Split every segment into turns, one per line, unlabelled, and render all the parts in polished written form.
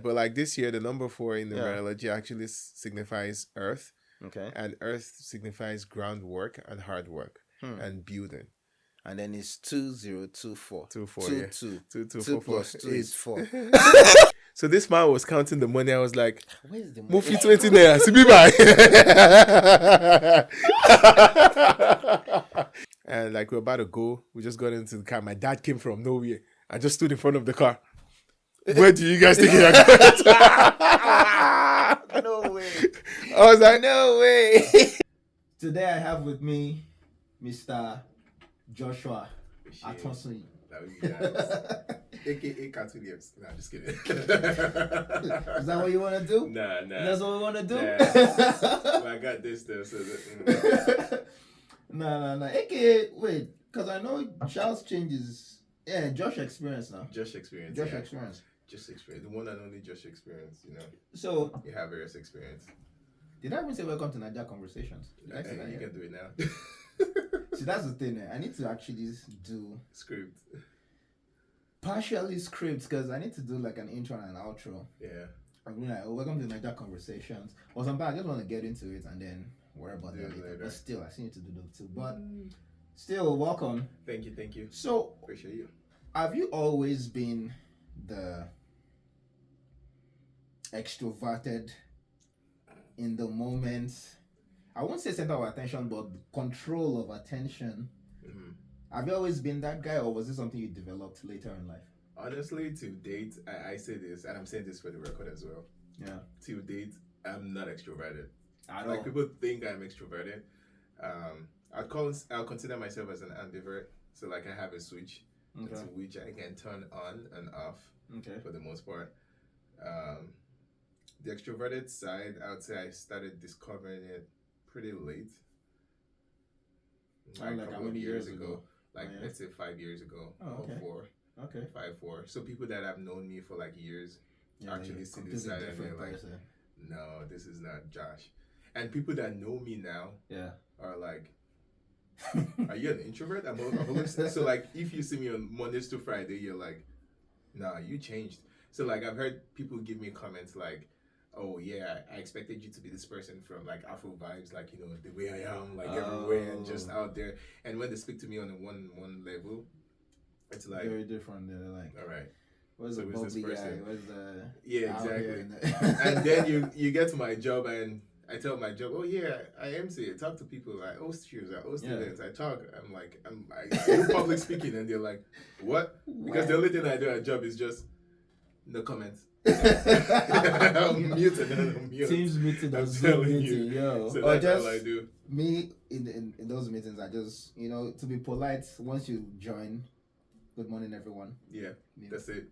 But like this year, the number 4 in
Yeah.
numerology actually signifies earth,
Okay.
and earth signifies groundwork and hard work
Hmm.
and building.
And then it's 2024.
2 4,
Two
yeah.
two.
2 2 4
Two
4
plus two is
8.
4.
So this man was counting the money. I was like,
Where's the money?
Mufi 20 naira, Sibi bye. And like we're about to go, we just got into the car. My dad came from nowhere. I just stood in front of the car. Where do you guys think you're going?
No way.
I was like,
No way. Today I have with me Mr. Joshua Atonson.
AKA Cartoon Lips. Nah, just kidding.
Is that what you want to do?
Nah.
That's what we want to do?
Well, I got this though, so that.
No. AKA, wait, because I know Charles changes. Yeah, Josh experience now.
Josh experience.
Josh experience.
Just experience. The one and only Josh experience, you know.
So,
you have various experience.
Did I even say welcome to Nigerian Conversations? Did I say that?
You can do it now.
See, that's the thing. I need to actually do
script.
Partially script, because I need to do like an intro and an outro.
Yeah.
I'm like, oh, welcome to Nigerian Conversations. Or sometimes I just want to get into it and then worry about that later. But still, I still need to do those too. But still, welcome.
Thank you.
So,
appreciate you.
Have you always been the extroverted in the moment? I won't say center of attention, but control of attention. Mm-hmm. Have you always been that guy, or was it something you developed later in life?
Honestly, to date, I say this, and I'm saying this for the record as well.
Yeah.
To date, I'm not extroverted.
At
like
all.
People think I'm extroverted. I'll consider myself as an ambivert. So like I have a switch, to which I can turn on and off. Okay. For the most part, the extroverted side, I would say I started discovering it pretty late. Like a couple of years ago. Let's say 5 years ago. Or 4. Okay. 5-4. So people that have known me for like years actually see this side and they're like, no, this is not Josh. And people that know me now are like, are you an introvert? I'm always, so like if you see me on Mondays to Friday, you're like, nah, you changed. So like I've heard people give me comments like, oh yeah, I expected you to be this person from like Afro vibes, like, you know, the way I am, like everywhere and just out there. And when they speak to me on a one level, it's like
very different. They're like,
all right,
where's the bubbly guy? Where's the
exactly. And then you get to my job and I tell my job, oh yeah, I MC, I talk to people, I host shows, I host events, I talk. I'm like, I do public speaking, and they're like, what? Because the only thing I do at job is just no comments. I'm mute.
Teams meeting or Zoom meeting, yo.
So that's all I do.
Me in those meetings, I just, you know, to be polite, once you join, good morning, everyone.
Yeah, that's it.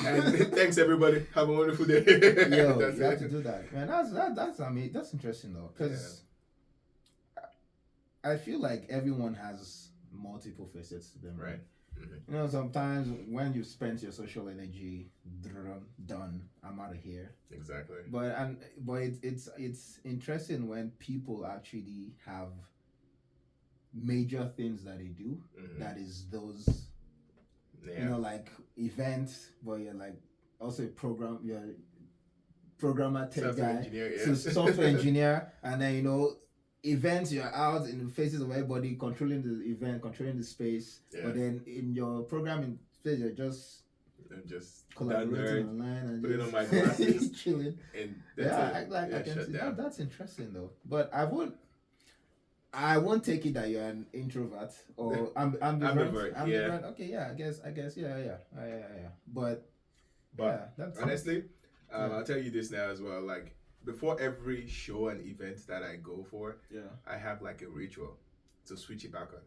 And thanks, everybody. Have a wonderful day.
Yo, you have to do that, man. That's interesting though, because I feel like everyone has multiple facets to them, right? Mm-hmm. You know, sometimes when you spend your social energy, done, I'm out of here.
Exactly.
But it's interesting when people actually have major things that they do. Mm-hmm. That is those. You know, like events, but you're like also you're a programmer tech guy,
engineer,
so software engineer, and then, you know, events, you're out in the faces of everybody, controlling the event, controlling the space, but then in your programming space, you're just collaborating online and
putting on my glasses,
chilling.
And
I can see that. That's interesting though, but I won't take it that you're an introvert or ambivert. Okay, yeah, I guess, yeah. But that's
honestly, I'll tell you this now as well. Like before every show and event that I go for, I have like a ritual to switch it back on.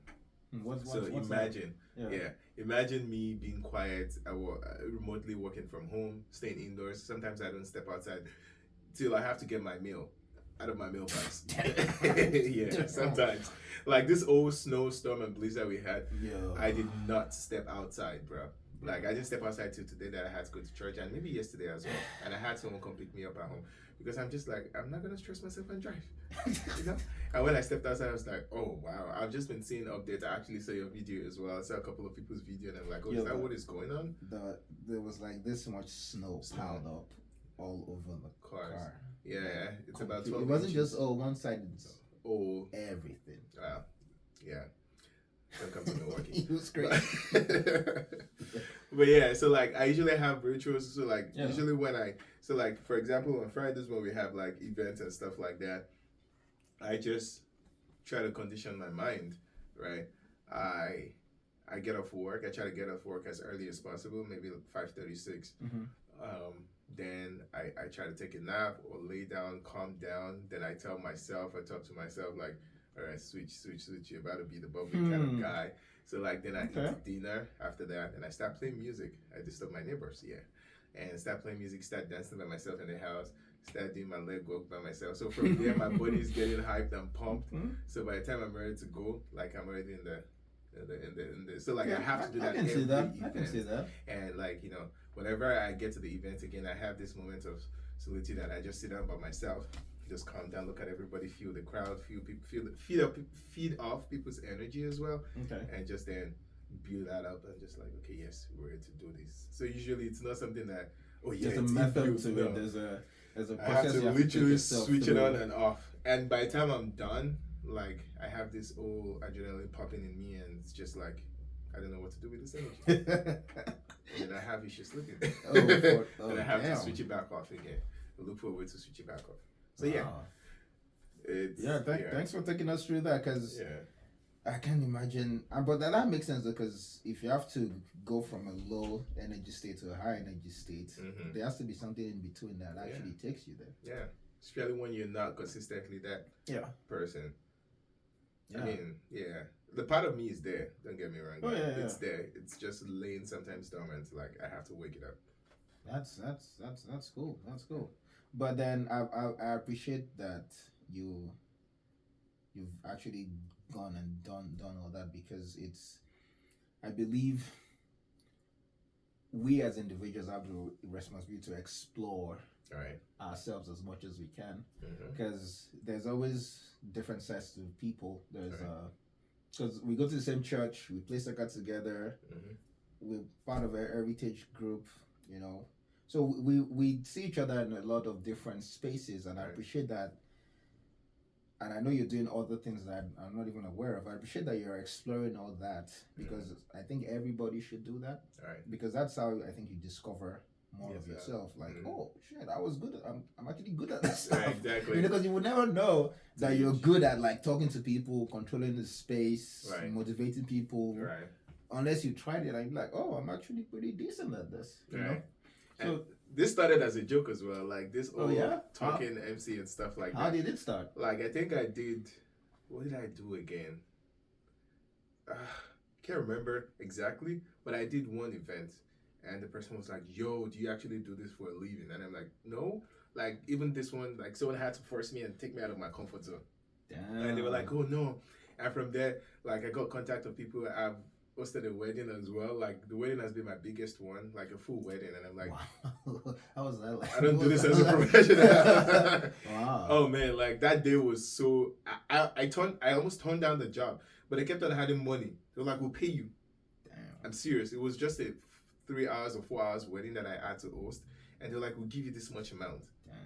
Imagine me being quiet, remotely working from home, staying indoors. Sometimes I don't step outside till I have to get my meal out of my mailbox. Sometimes. Like this old snowstorm and blizzard we had, I did not step outside, bro. Like I just stepped outside today that I had to go to church, and maybe yesterday as well, and I had someone come pick me up at home because I'm just like, I'm not gonna stress myself and drive, you know. And when I stepped outside, I was like, oh wow, I've just been seeing updates. I actually saw your video as well. I saw a couple of people's video, and I'm like, oh, is that what is going on?
There was like this much snow piled up all over the car.
Yeah, it's about 12
It wasn't
inches.
just one side. It's everything.
Wow. Yeah. Don't come to Milwaukee.
It was great.
But yeah, so like I usually have rituals. So like usually like for example on Fridays when we have like events and stuff like that, I just try to condition my mind, right? I get off work. I try to get off work as early as possible, maybe 5:36. Then I try to take a nap or lay down, calm down. Then I talk to myself like, all right, switch. You're about to be the bubbly kind of guy. So like then I eat dinner after that, and I start playing music. I disturb my neighbors, and start playing music, start dancing by myself in the house, start doing my leg walk by myself. So from there, my body's getting hyped and pumped. So by the time I'm ready to go, like I'm already in the so like I have to do that.
I can see that.
And like whenever I get to the event again, I have this moment of solitude that I just sit down by myself, just calm down, look at everybody, feel the crowd, feel people, feed off people's energy as well, and just then build that up and just like, okay, yes, we're ready to do this. So usually it's not something that
there's a method to it. There's a
I have to literally switch it on and off, and by the time I'm done, like I have this old adrenaline popping in me, and it's just like I don't know what to do with this energy. And I have issues sleeping. And I have to switch it back off again. Look for a way to switch it back off. So
thanks for taking us through that, because I can't imagine. But that makes sense, because if you have to go from a low energy state to a high energy state, there has to be something in between that actually takes you there.
Yeah, especially when you're not consistently that person. I mean, the part of me is there. Don't get me wrong. It's there. It's just laying sometimes dormant. Like I have to wake it up.
That's cool. That's cool. But then I appreciate that you've actually gone and done all that, because I believe we as individuals have the responsibility to explore ourselves as much as we can, because there's always different sets to people. There's because we go to the same church, we play soccer together, we're part of a heritage group, so we see each other in a lot of different spaces, and I appreciate that. And I know you're doing other things that I'm not even aware of. I appreciate that you're exploring all that, because I think everybody should do that. Because that's how I think you discover more of yourself. Like, oh shit, I was good. I'm actually good at this stuff.
Exactly.
Because you would never know that you're good at like talking to people, controlling the space, motivating people. Unless you tried it and you're like, oh, I'm actually pretty decent at this. You know?
So this started as a joke as well, like this talking MC and stuff like that.
How did it start?
Like I think I did. What did I do again? Can't remember exactly, but I did one event, and the person was like, "Yo, do you actually do this for a living?" And I'm like, "No." Like even this one, like someone had to force me and take me out of my comfort zone. Damn. And they were like, "Oh no!" And from there, like I got contact of people. I've hosted a wedding as well. Like the wedding has been my biggest one, like a full wedding, and I'm like,
wow. How was that like?
I don't do this as a professional. Wow. Oh man, like that day was so. I almost turned down the job, but I kept on having money. They were like, "We'll pay you." Damn. I'm serious. It was just a 3 hours or 4 hours wedding that I had to host, and they're like, "We'll give you this much amount." Damn.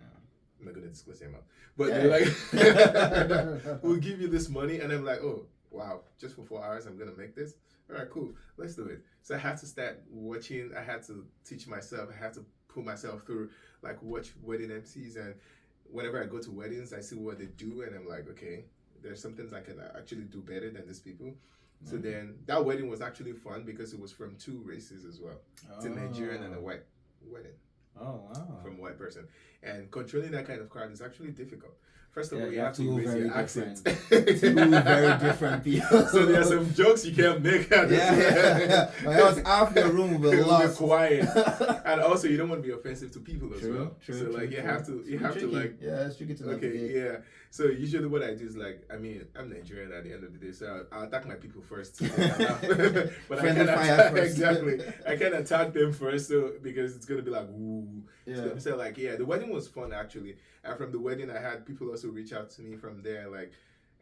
I'm not gonna disclose the amount, but they're like, "We'll give you this money," and I'm like, "Oh wow, just for 4 hours, I'm gonna make this." All right, cool. Let's do it. So I had to start watching. I had to teach myself. I had to put myself through, like, watch wedding MCs. And whenever I go to weddings, I see what they do. And I'm like, okay, there's some things I can actually do better than these people. So then that wedding was actually fun because it was from 2 races as well. It's a Nigerian and a white wedding.
Oh, wow.
from a white person. And controlling that kind of crowd is actually difficult. First of all, you have to raise your accent.
Two very different people.
So there are some jokes you can't make.
Yeah. Else half the room will be lost.
Quiet. And also, you don't want to be offensive to people as well.
True,
so like, you have to like.
Yeah, it's tricky to navigate.
Yeah. So usually what I do is like, I mean, I'm Nigerian at the end of the day, so I'll attack my people first. But I can't attack exactly. I can't attack them first, so because it's gonna be like, ooh. Yeah. So like, yeah, the wedding was fun actually. And from the wedding, I had people also reach out to me from there, like,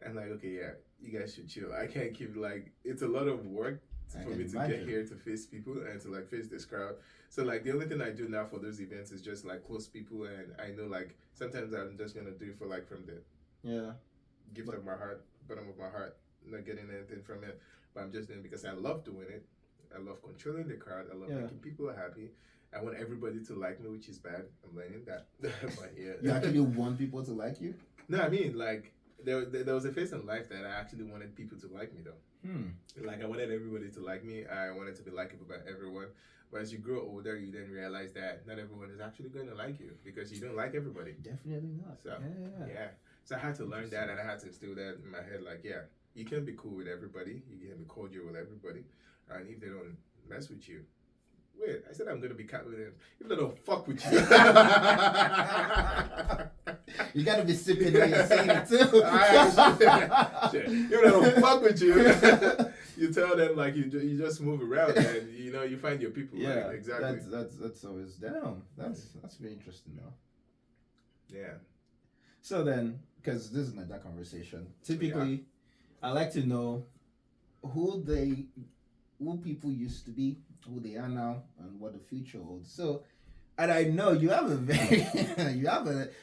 and like, okay, yeah, you guys should chill. I can't keep like, it's a lot of work for me to get here to face people and to like face this crowd. So like the only thing I do now for those events is just like close people, and I know like sometimes I'm just gonna do it for like from the gift of my heart, bottom of my heart, not getting anything from it, but I'm just doing it because I love doing it. I love controlling the crowd. I love making people happy. I want everybody to like me, which is bad. I'm learning that. But yeah.
You actually want people to like you?
No, I mean like there was a phase in life that I actually wanted people to like me though. Like I wanted everybody to like me. I wanted to be likable by everyone. But as you grow older, you then realize that not everyone is actually going to like you because you don't like everybody.
Definitely not.
So yeah. So I had to learn that, and I had to instill that in my head. Like, yeah, you can be cool with everybody. You can be cordial with everybody, and if they don't mess with you, wait, I said I'm gonna be cat with them. If they don't fuck with you,
you gotta be sipping when you're saying it too.
If they don't fuck with you, you tell them like you just move around and you find your people.
Yeah,
right? Exactly.
That's always damn. That's very interesting though.
Yeah.
So then, because this is not that conversation. Typically, I like to know who people used to be, who they are now, and what the future holds. So, and I know you have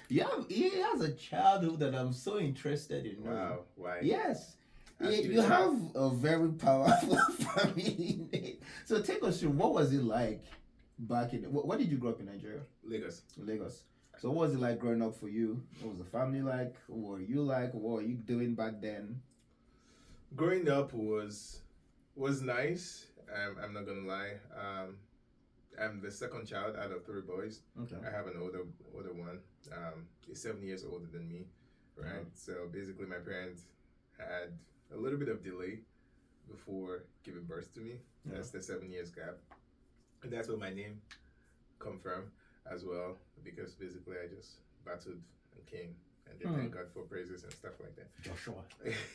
he has a childhood that I'm so interested in.
Wow, why?
Yes, you have a very powerful family. So take us through, what was it like back in? Where did you grow up in Nigeria? Lagos. So what was it like growing up for you? What was the family like? What were you like? What were you doing back then?
Growing up was nice. I'm not gonna lie. I'm the second child out of 3 boys. Okay. I have an older one. He's 7 years older than me, right? So basically, my parents had a little bit of delay before giving birth to me. That's the 7 years gap, and that's where my name come from as well, because basically I just battled and came and then thank God for praises and stuff like that.
Joshua.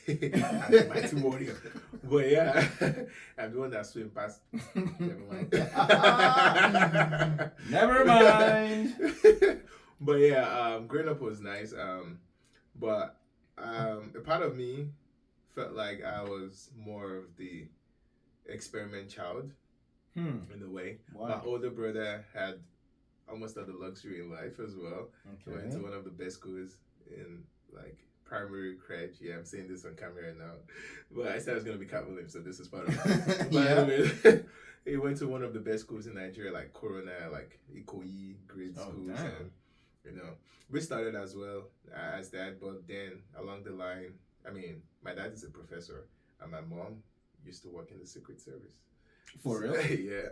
I'm a mighty warrior. But yeah, I'm the one that swim past. Never mind.
Never mind.
But yeah, growing up was nice. But a part of me felt like I was more of the experiment child in a way. Wow. My older brother had almost all the luxury in life as well. Okay. Went to one of the best schools in like primary cred. Yeah, I'm saying this on camera now. But I said I was going to be Cat Williams, so this is part of it. But anyway, he went to one of the best schools in Nigeria, like Corona, like Ikoyi, grade schools. And, we started as well as that. But then along the line, I mean, my dad is a professor and my mom used to work in the Secret Service.
For real?
Yeah.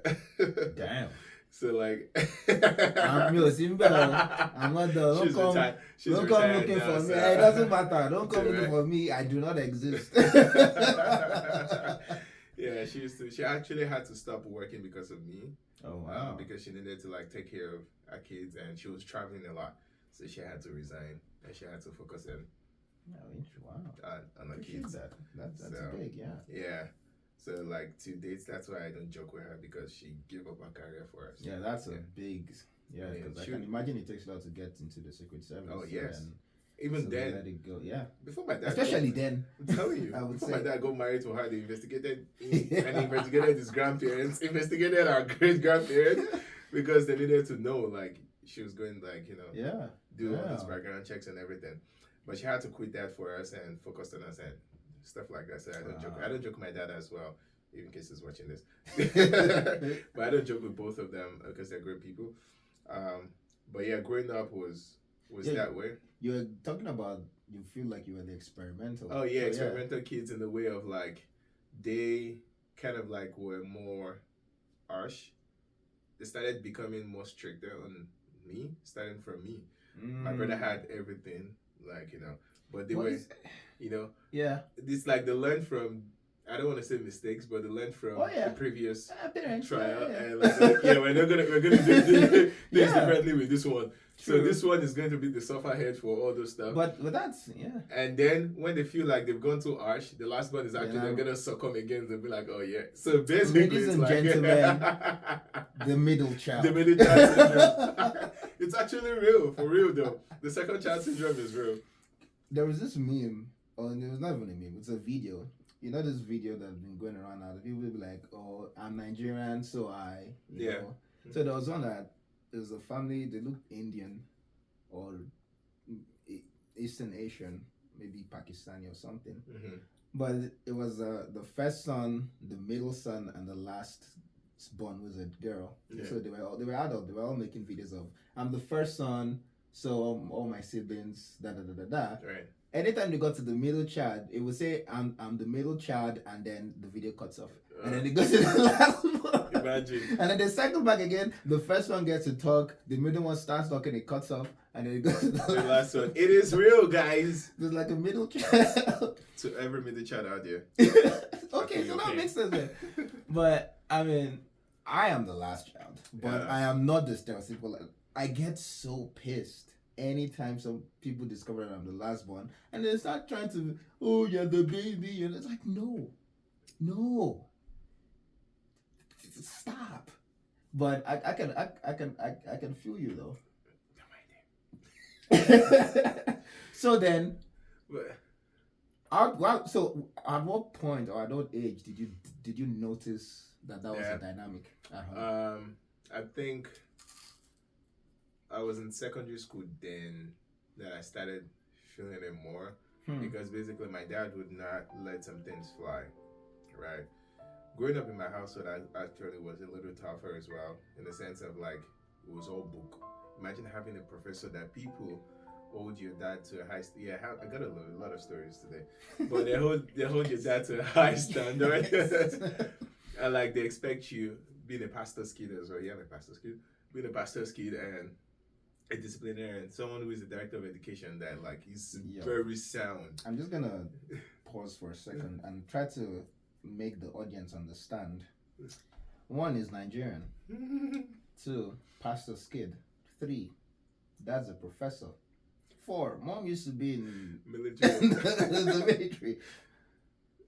Damn.
So like,
I'm looking for me. It doesn't matter. Don't come looking for me. I do not exist.
Yeah, she actually had to stop working because of me.
Oh wow.
Because she needed to like take care of our kids, and she was traveling a lot, so she had to resign and she had to focus on the kids.
That's big,
Yeah. So like to date, that's why I don't joke with her, because she gave up her career for us.
Yeah, that's a big. Yeah, because I can imagine it takes a lot to get into the Secret Service.
Oh yes. Even then,
let it go. Yeah.
Before my dad,
especially then.
I'm telling you, before my dad got married to her, they investigated his grandparents, investigated our great grandparents, because they needed to know like she was going like do all these background checks and everything. But she had to quit that for us and focus on us and stuff like that. So I don't joke. I don't joke with my dad as well, even in case he's watching this. But I don't joke with both of them because they're great people. But yeah, growing up was that way.
You're talking about, you feel like you were the experimental.
Oh yeah, experimental kids in the way of like, they kind of like were more harsh. They started becoming more stricter on me, starting from me. My brother had everything, like, but they were,
yeah.
This like they learned from. I don't want to say mistakes, but they learned from the previous trial, and like, we're gonna do things differently with this one. True. So this one is going to be the suffer head for all those stuff.
But that's
And then when they feel like they've gone too harsh, the last one is actually they're gonna succumb again. They'll be like, oh yeah. So basically,
ladies and gentlemen, the middle child.
The middle child syndrome. It's actually real, for real though. The second child syndrome is real.
There was this meme, it was not even a meme. It's a video. You know this video that's been going around now. The people will be like, "Oh, I'm Nigerian, so I." You know? So there was one that there was a family. They looked Indian, or Eastern Asian, maybe Pakistani or something. Mm-hmm. But it was the first son, the middle son, and the last born was a girl. Yeah. So they were adult. They were all making videos of, "I'm the first son, so all my siblings, da da da da da."
Right.
Anytime they got to the middle child, it would say, I'm the middle child, and then the video cuts off. And then they go to the last one.
Imagine.
And then they cycle back again. The first one gets to talk. The middle one starts talking. It cuts off. And then it goes to the
last one. It is real, guys.
There's like a middle child.
To every middle child out there.
Okay, so that makes sense then. But, I mean, I am the last child. But I am not the stereotypical. I get so pissed anytime some people discover that I'm the last one, and they start trying to, "Oh, you're the baby," and it's like, no, stop. But I can feel you though. So then, at what point or at what age did you notice that was a dynamic at home?
I think I was in secondary school then that I started feeling it more because basically my dad would not let some things fly, right? Growing up in my household, I actually was a little tougher as well, in the sense of like, it was all book. Imagine having a professor that people hold your dad to a high standard. Yeah, I got a lot of stories today, but they hold your dad to a high standard, and like they expect you being a pastor's kid as well. Yeah, I'm a pastor's kid. Being a pastor's kid and a disciplinarian, someone who is the director of education that like is very sound.
I'm just gonna pause for a second and try to make the audience understand. 1 is Nigerian. 2, pastor's kid. 3, dad's a professor. 4, mom used to be in
military.
the military.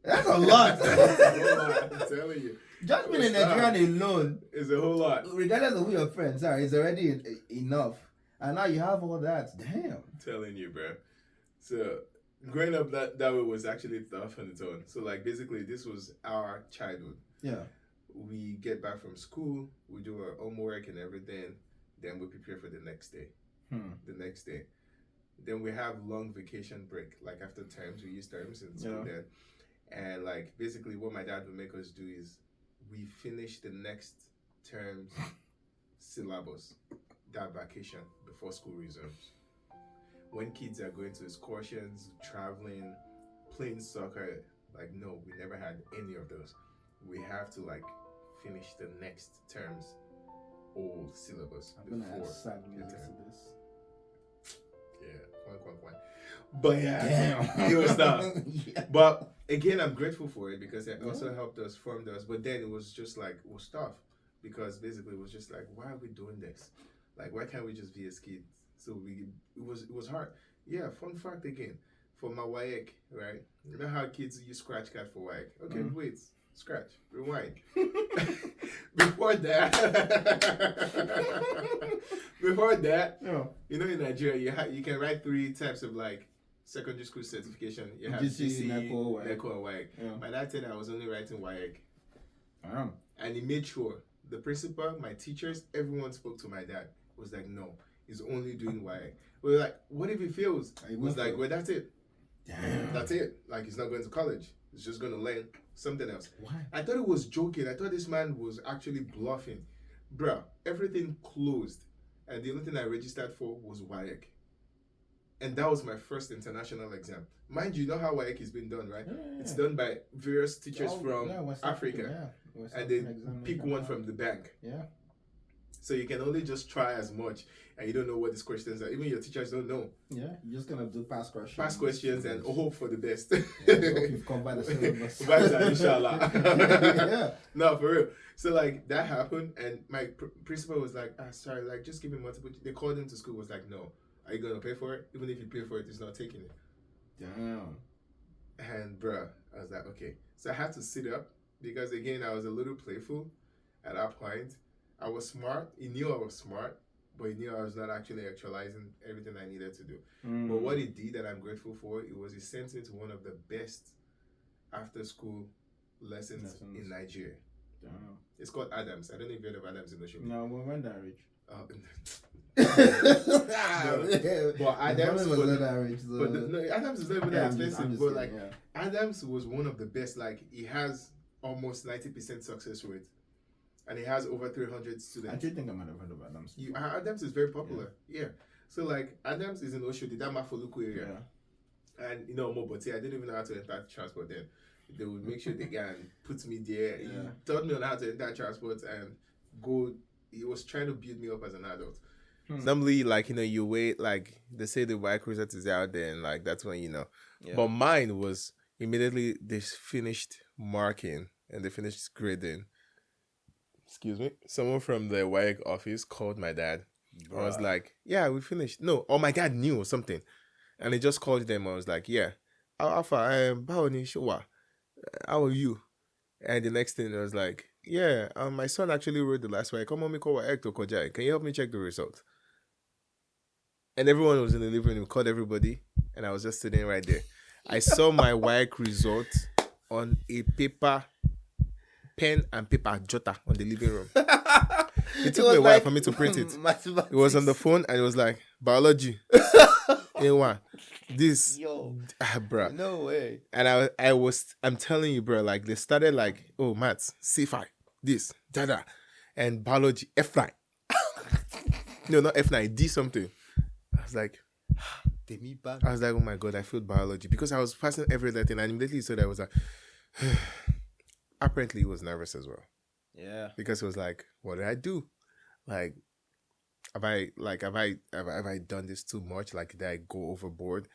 That's a lot.
That's a whole lot, I'm telling you.
Just being a Nigerian alone
is a whole lot.
Regardless of who your friends are, it's already enough. And now you have all that. Damn.
I'm telling you, bro. So growing up that way was actually tough on its own. So like basically this was our childhood.
Yeah.
We get back from school, we do our homework and everything, then we prepare for the next day. The next day. Then we have long vacation break. Like after terms, we use terms in school then. And like basically what my dad would make us do is we finish the next term's syllabus that vacation before school resumes. When kids are going to excursions, traveling, playing soccer, like no, we never had any of those. We have to like finish the next term's old syllabus before the term. Yeah, but yeah, it was tough. But again, I'm grateful for it because it also helped us, formed us. But then it was just like, it was tough because basically it was just like, why are we doing this? Like, why can't we just be as kids? So it was hard. Yeah, fun fact again, for my WAEC, right? You know how kids use scratch card for WAEC? Okay, wait, scratch, rewind. Before that, you know, in Nigeria, you can write 3 types of like secondary school certification. You have GCE, NECO, and WAEC. Yeah. My dad said I was only writing WAEC. And he made sure the principal, my teachers, everyone spoke to my dad. Was like, no, he's only doing WAEC. We were like, what if he fails? He was like, well, that's it. Damn. That's it. Like, he's not going to college. He's just going to learn something else.
Why?
I thought he was joking. I thought this man was actually bluffing. Bruh, everything closed. And the only thing I registered for was WAEC. And that was my first international exam. Mind you, know how WAEC is being done, right? Yeah. It's done by various teachers from Africa. And they pick one from the bank.
Yeah.
So you can only just try as much, and you don't know what these questions are. Even your teachers don't know.
Yeah, you're just gonna do past questions.
Past questions and hope for the best.
Yeah, hope you've covered the syllabus.
Inshallah.
Yeah.
No, for real. So like that happened, and my principal was like, sorry, like just give me multiple. They called him to school. Was like, no, are you gonna pay for it? Even if you pay for it, it's not taking it.
Damn.
And bruh, I was like, okay. So I had to sit up because again, I was a little playful at that point. I was smart. He knew I was smart, but he knew I was not actually actualizing everything I needed to do. But what he did that I'm grateful for, it was he sent me to one of the best after school lessons in Nigeria. Damn. It's called Adams. I don't know if you heard of Adams in the show.
No, we went that rich.
No. But Adams was not that rich. So. But Adams is not even that expensive. But like Adams was one of the best. Like he has almost 90% success rate. And he has over 300 students.
I do think I might have heard of Adams.
Adams is very popular. Yeah. So like Adams is in Oshodi, that Mafoluku area. Yeah. And you know, I didn't even know how to enter transport then. They would make sure they can put me there. Yeah. He taught me on how to enter transport and go. He was trying to build me up as an adult. Normally, like, you know, you wait, like, they say the white result is out there, and, like, that's when you know. Yeah. But mine was immediately they finished marking and they finished grading. Excuse me. Someone from the WAEC office called my dad. Bruh. I was like, yeah, we finished. No, or my dad knew or something. And he just called them. I was like, yeah. Alpha, how are you? And the next thing I was like, yeah, my son actually wrote the last WAEC. Come on, can you help me check the result? And everyone was in the living room, called everybody, and I was just sitting right there. I saw my WAEC result on a paper, pen and paper jota on the living room. It took me a while for me to print it. It was on the phone, and it was like, biology. A1. This. Yo. Bruh.
No way.
And I'm telling you, bro, like, they started like, oh, maths, C5, this, dada, and biology, F9. No, not F9, D something. I was like, oh my God, I failed biology because I was passing every other thing, and immediately said I was like, apparently he was nervous as well.
Yeah.
Because it was like, what did I do? Like, have I done this too much? Like, did I go overboard?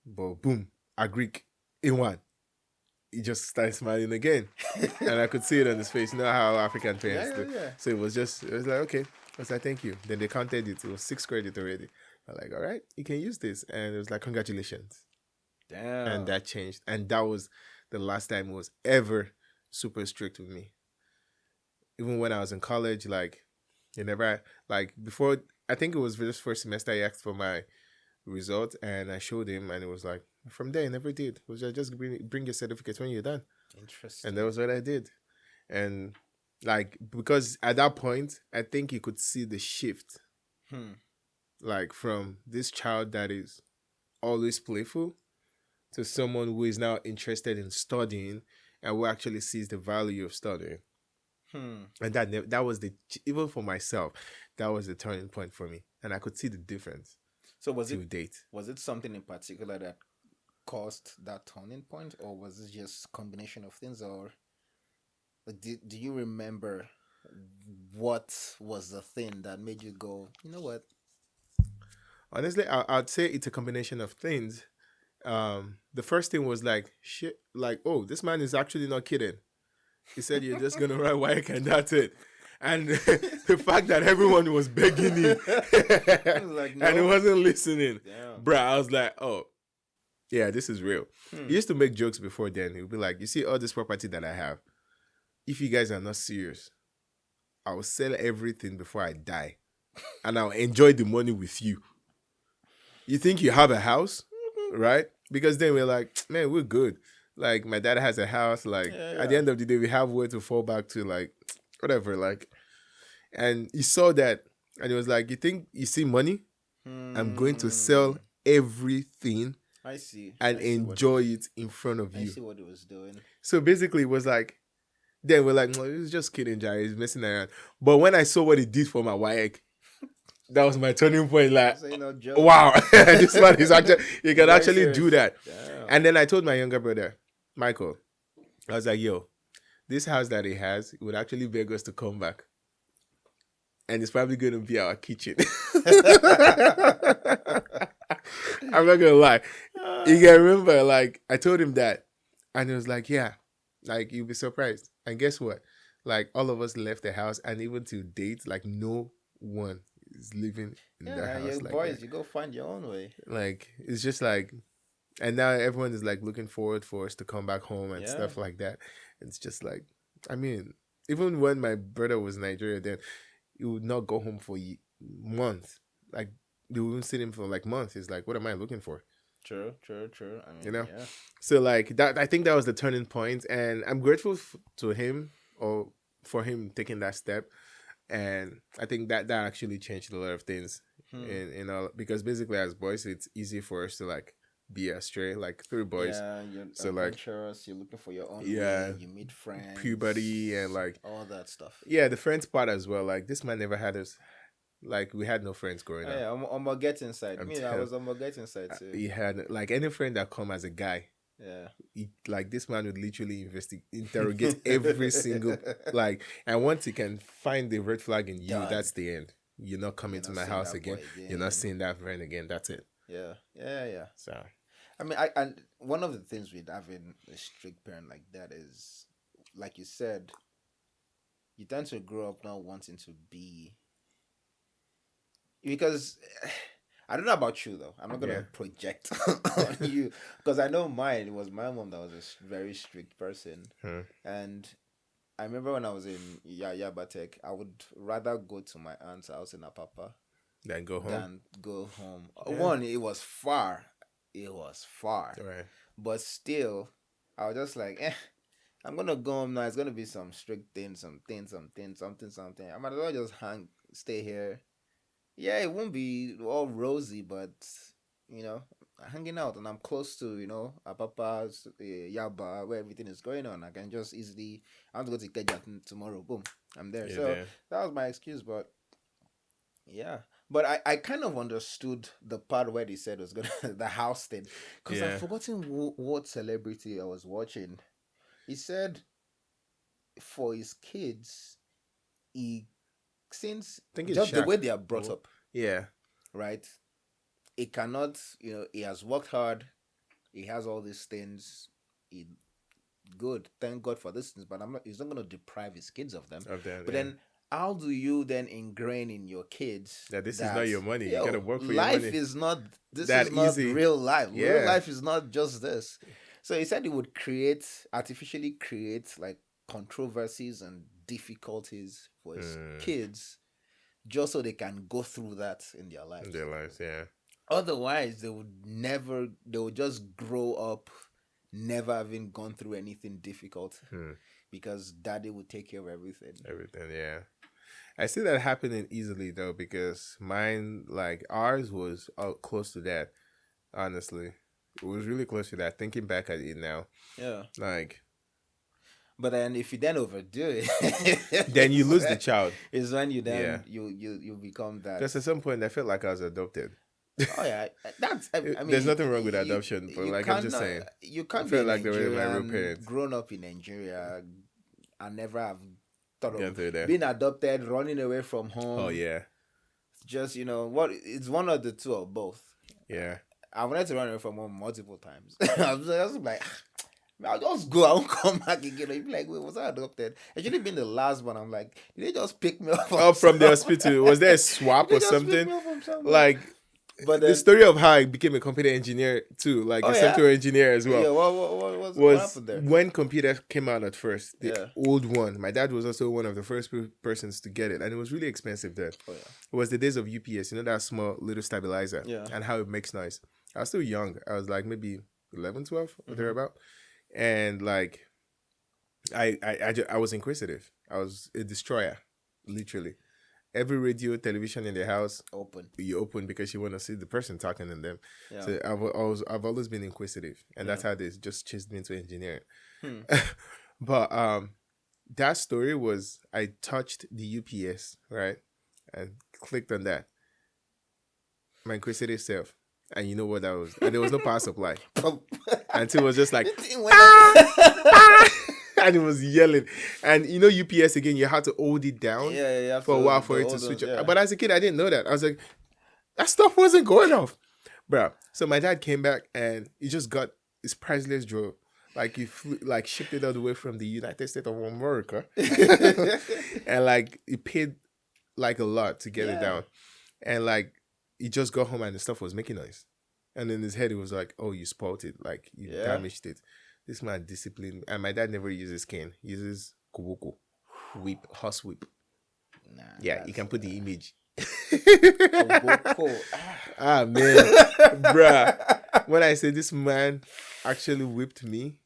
But boom, a Greek in one. He just started smiling again. And I could see it on his face. You know how African parents do. Yeah. So it was like, okay. I was like, thank you. Then they counted it. It was 6 credit already. I'm like, all right, you can use this. And it was like, congratulations.
Damn.
And that changed. And that was the last time it was ever super strict with me. Even when I was in college, like, you never, like, before, I think it was this first semester, I asked for my result, and I showed him, and it was like, from there, I never did. It was like, just bring your certificate when you're done.
Interesting.
And that was what I did. And, like, because at that point, I think you could see the shift. Like, from this child that is always playful to someone who is now interested in studying and who actually sees the value of studying. And that was even for myself, that was the turning point for me. And I could see the difference.
So was it something in particular that caused that turning point, or was it just a combination of things, or do you remember what was the thing that made you go, you know what?
Honestly, I'd say it's a combination of things. The first thing was like, shit, like, oh, this man is actually not kidding. He said, you're just going to write WAEC and that's it. And the fact that everyone was begging him like, no. And he wasn't listening. Damn. Bruh, I was like, oh, yeah, this is real. He used to make jokes before then. He would be like, you see all this property that I have? If you guys are not serious, I will sell everything before I die. And I'll enjoy the money with you. You think you have a house, right? Because then we're like, man, we're good. Like, my dad has a house. Like, at the end of the day, we have where to fall back to, like, whatever. Like, and he saw that, and he was like, you think you see money? I'm going to sell everything.
I see.
And enjoy it in front of you.
I see what he was doing.
So basically, it was like, then we're like, no, he was just kidding, Jai. He's messing around. But when I saw what he did for my WAEC, that was my turning point. Like, wow, this man is actually, he can actually do that. Damn. And then I told my younger brother, Michael, I was like, yo, this house that he has, he would actually beg us to come back. and it's probably going to be our kitchen. I'm not gonna lie. You can remember, like, I told him that, and he was like, "Yeah, like you'll be surprised." And guess what? Like, all of us left the house, and even to date, like, no one is living in the house.
You
like
boys,
that.
you go find your own way.
Like, it's just like, and now everyone is like looking forward for us to come back home and stuff like that. It's just like, I mean, even when my brother was in Nigeria, then he would not go home for months. Like, they wouldn't see him for like months. It's like, what am I looking for?
True. I mean,
you know, so like that. I think that was the turning point, and I'm grateful to him or for him taking that step. And I think that actually changed a lot of things, in all, because basically as boys, it's easy for us to like be astray, like through boys.
Yeah, you're
so
adventurous. You're looking for your own way. You meet friends,
puberty, and like
all that stuff.
Yeah, the friends part as well. Like, this man never had us. Like, we had no friends growing up.
Yeah, I'm gonna get inside. I was on my get inside too.
He had like any friend that come as a guy.
Yeah,
like this man would literally interrogate every single like, and once he can find the red flag in you, that's the end. You're not coming to my house again. You're not seeing that friend again. That's it.
Yeah.
So,
I mean, and one of the things with having a strict parent like that is, like you said, you tend to grow up not wanting to be. Because I don't know about you though. I'm not gonna project on you, because I know mine. It was my mom that was a very strict person, and I remember when I was in Yabatek, I would rather go to my aunt's house in Apapa
than go home.
Yeah. One, it was far.
Right.
But still, I was just like, I'm gonna go home now. It's gonna be some strict thing, something. I might as well just stay here. Yeah, it won't be all rosy, but hanging out, and I'm close to Apapa's Yaba, where everything is going on. I can just easily. I want to go to Keja tomorrow. Boom, I'm there. That was my excuse, but yeah. But I kind of understood the part where they said it was gonna the house thing, because I've forgotten what celebrity I was watching. He said for his kids, since just the way they are brought up, right, it cannot, he has worked hard, he has all these things, good, thank God for this things, but he's not going to deprive his kids of them. Then how do you then ingrain in your kids
that this is not your money? You gotta work for
life
your money.
is not this
that
is not
easy.
Real life. Real life is not just this. So he said he would artificially create like controversies and difficulties for his kids, just so they can go through that in their lives. Otherwise, they would just grow up never having gone through anything difficult, because daddy would take care of everything.
I see that happening easily though, because mine, like ours, was close to that. Honestly, it was really close to that. Thinking back at it now,
but then if you then overdo it,
then you lose the child.
It's when you then you become that.
Because at some point I felt like I was adopted.
Oh yeah, I mean,
there's nothing wrong with adoption, but like I'm just saying,
you can't
feel
like
they were my real parents.
Grown up in Nigeria, I never have thought of
that.
Being adopted, running away from home.
Oh yeah,
just it's one of the two or both.
Yeah,
I wanted to run away from home multiple times. I was like, I'll just go. I won't come back again. You'd be like, wait, was I adopted? I should have been the last one. I'm like, did they just pick me up
from the hospital? Was there a swap or something? Like, but then, the story of how I became a computer engineer too, like a software engineer as well.
Yeah, what happened there?
When computers came out at first, the old one. My dad was also one of the first persons to get it, and it was really expensive then. It was the days of UPS, that small little stabilizer, and how it makes noise. I was still young. I was like maybe 11, 12, or thereabout. And like, I was inquisitive. I was a destroyer, literally. Every radio, television in the house, you open because you want to see the person talking to them. Yeah. So I've always been inquisitive, and that's how they just chased me into engineering. But that story was, I touched the UPS, right, and clicked on that. My inquisitive self. And you know what that was? And there was no power supply. Until it was just like, and it was yelling. And you know UPS again, you had to hold it down for a while for it to switch. But as a kid, I didn't know that. I was like, that stuff wasn't going off, bro. So my dad came back and he just got his priceless drawer. Like he shipped it all the way from the United States of America, and like he paid like a lot to get it down, and like he just got home and the stuff was making noise, and in his head it was like, "Oh, you spoiled it, like you damaged it." This man disciplined, and my dad never uses cane; he uses koboko, whip, horse whip. Nah, you can put the image. Ah man, bruh. When I say this man actually whipped me,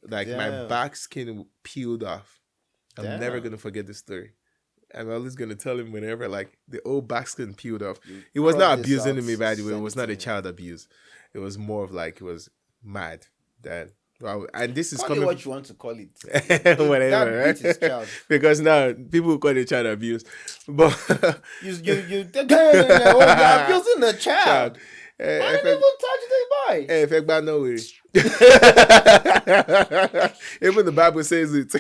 like my back skin peeled off. I'm never gonna forget this story. I'm always gonna tell him whenever like the old back skin peeled off. He was not abusing me, by the way. It was not a child abuse. It was more of like it was mad that. Wow, and this is
coming. What you want to call it,
whatever, right? Child. Because now people call it child abuse, but
you're abusing the child. I didn't even touch the boy.
Hey, effect bad no way. Even the Bible says it.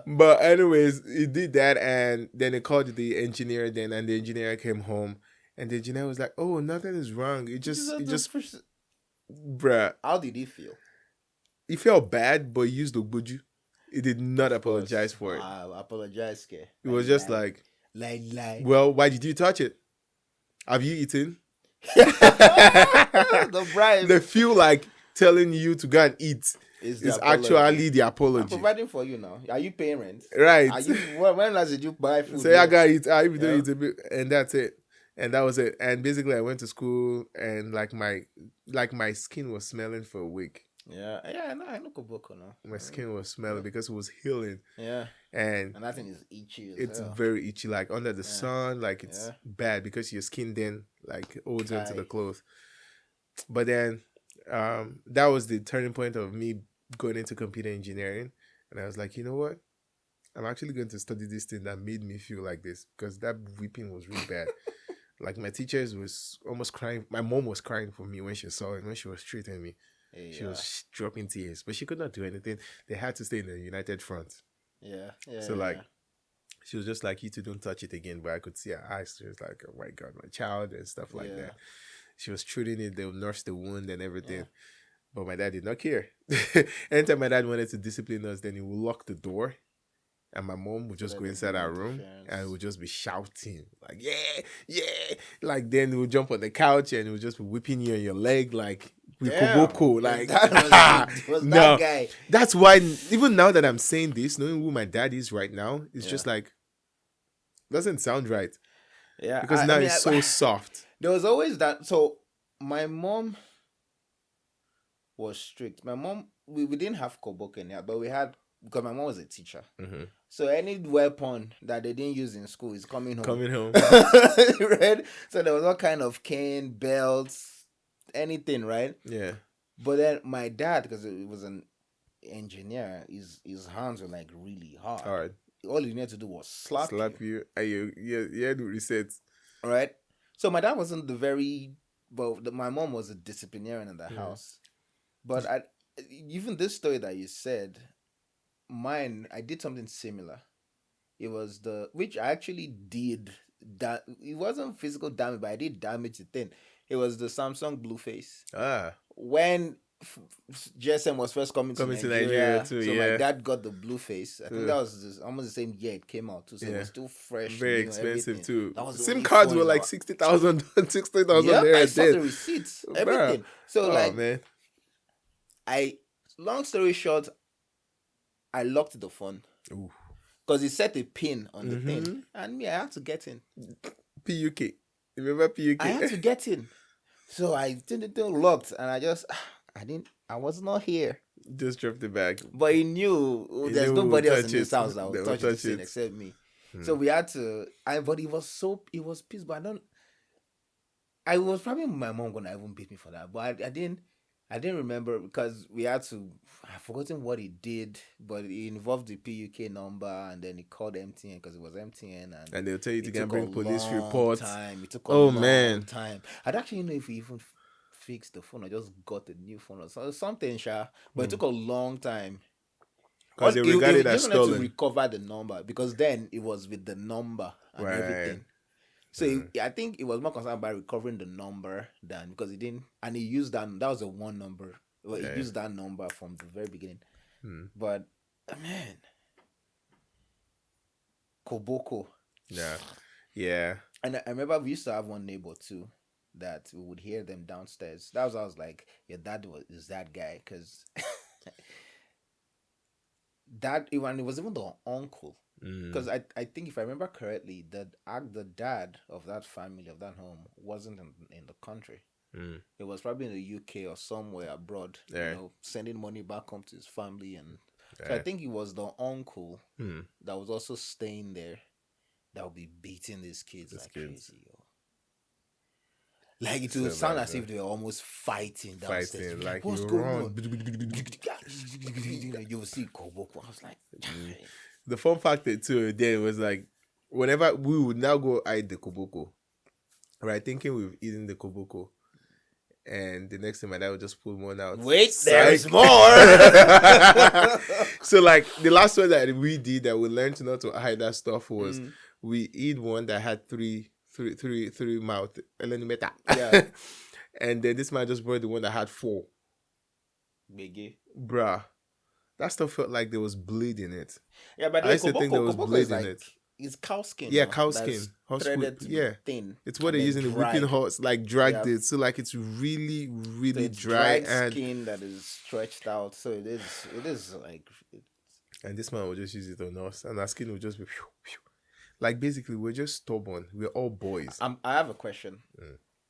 But anyways, he did that, and then he called the engineer. And the engineer came home, and the engineer was like, "Oh, nothing is wrong. It just, bruh."
How did he feel?
He felt bad, but he used Ogbuju. He did not apologize for it.
Apologize, Ke.
It was just like,
lie.
Well, why did you touch it? Have you eaten?
The bribe.
They feel like telling you to go and eat is actually the apology.
I'm providing for you now. Are you paying rent?
Right.
When last did you buy food?
Say I gotta eat. If you don't eat a bit, and that's it. And that was it. And basically, I went to school, and like my skin was smelling for a week.
Yeah. No, I know Koboko now.
My skin was smelling because it was healing.
Yeah.
And
that thing is itchy.
It's very itchy, like under the sun, like it's bad because your skin then like holds onto the clothes. But then, that was the turning point of me going into computer engineering, and I was like, you know what? I'm actually going to study this thing that made me feel like this, because that whipping was really bad. Like my teachers was almost crying. My mom was crying for me when she saw it, when she was treating me. She was dropping tears, but she could not do anything. They had to stay in the United Front. She was just like, "You two don't touch it again." But I could see her eyes. She was like, "Oh my God, my child," and stuff like that. She was treating it. They would nurse the wound and everything. But my dad did not care. Anytime my dad wanted to discipline us, then he would lock the door. And my mom would just go inside our room and would just be shouting like, yeah. Like then he would jump on the couch and he would just be whipping you on your leg like with Koboko. Like
that was that guy.
That's why even now that I'm saying this, knowing who my dad is right now, it's just like doesn't sound right.
Yeah.
Because now it's so soft.
There was always that. So my mom was strict. My mom, we didn't have Koboko in here, but we had, because my mom was a teacher.
Mm-hmm.
So any weapon that they didn't use in school is coming home. Right? So there was all kind of cane, belts, anything, right?
Yeah.
But then my dad, because he was an engineer, his hands were like really hard. All he needed to do was slap
you. Yeah, do reset.
Right? So my dad wasn't my mom was a disciplinarian in the house. But even this story that you said, mine, I did something similar. It was which I actually did that. It wasn't physical damage, but I did damage the thing. It was the Samsung Blueface. When GSM was first coming to Nigeria too. So my dad got the Blueface. I think that was almost the same year it came out too. So it was still fresh.
Very expensive too. SIM cards were like 60,000
Yeah, I saw the receipts. Everything. So man. Long story short, I locked the phone because he set a pin on the thing, and I had to get in.
PUK, remember PUK?
I had to get in, so I didn't locked, and I was not here.
Just dropped the bag.
But he knew there's nobody else in this house that would touch this thing except me. So we had to. But he was pissed. But I was probably my mom gonna even beat me for that, but I didn't remember because we had to. I've forgotten what he did, but it involved the PUK number, and then he called MTN because it was MTN, and
they'll tell you to go and bring police reports.
It took a long time. I don't actually know if he even fixed the phone. I just got a new phone or something, but it took a long time. Because they regarded it as stolen. To recover the number, because then it was with the number and everything. So I think it was more concerned about recovering the number than, because he didn't, and he used that was a one number. Well, he used that number from the very beginning. But man, Koboko.
Yeah.
And I remember we used to have one neighbor too that we would hear them downstairs. That was, I was like, your dad is that guy, because that even it was even the uncle. Because I think if I remember correctly, the dad of that family, of that home, wasn't in the country. It was probably in the UK or somewhere abroad, sending money back home to his family. And so I think it was the uncle that was also staying there that would be beating these kids crazy. Like it would sound as if they were almost fighting downstairs.
Like,
what's going on? You will see Koboko. I was like,
the fun factor too there was like, whenever we would now go eat the Koboko, right? Thinking we've eaten the Koboko, and the next time my dad would just pull one out.
Wait, there's more.
So like the last one that we did that we learned not to hide that stuff was we eat one that had three mouth. Yeah. And then this man just brought the one that had 4.
Biggie.
Bruh. That stuff felt like there was bleed in it.
Yeah, but
I used to think there was bleed in it.
It's cow skin.
Yeah, cow skin.
Thin.
It's what they use in the whipping horse, like dragged it. So like it's really, really so dry and
skin that is stretched out. So it is like.
And this man would just use it on us, and our skin would just be. Like basically, we're just stubborn. We're all boys.
I have a question.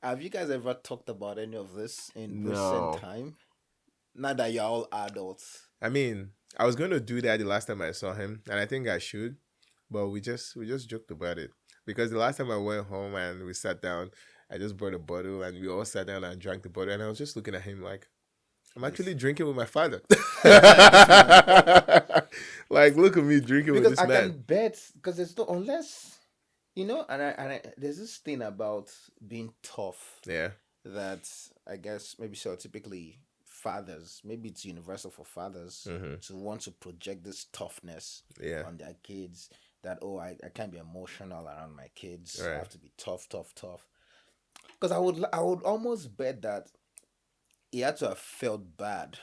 Have you guys ever talked about any of this in recent time? Now that you're all adults.
I mean, I was going to do that the last time I saw him, and I think I should, but we just joked about it, because the last time I went home and we sat down, I just brought a bottle and we all sat down and drank the bottle, and I was just looking at him like, I'm actually drinking with my father. Like, look at me drinking with this man. Because I can
bet, because there's no, unless, and I there's this thing about being tough.
Yeah.
That I guess maybe stereotypically fathers, maybe it's universal for fathers to want to project this toughness on their kids. That, I can't be emotional around my kids. Right. I have to be tough. Because I would almost bet that he had to have felt bad.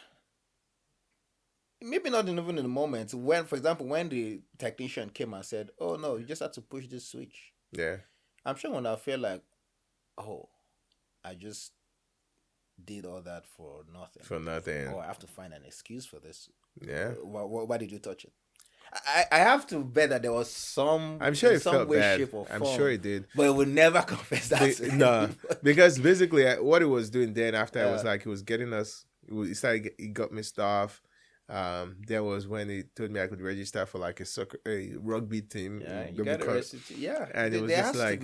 Maybe not even in the moment when, for example, when the technician came and said, "Oh no, you just had to push this switch."
Yeah.
I'm sure when I feel like, I just did all that for nothing. I have to find an excuse for this.
Yeah.
Why did you touch it? I have to bet that there was some.
I'm sure it felt bad. Shape, or form, I'm sure it did.
But it would never confess that.
No, because basically what it was doing then after I was like, he was getting us. He got me stuff. There was when he told me I could register for like a rugby team.
Yeah, you got arrested. Yeah,
and it was just like,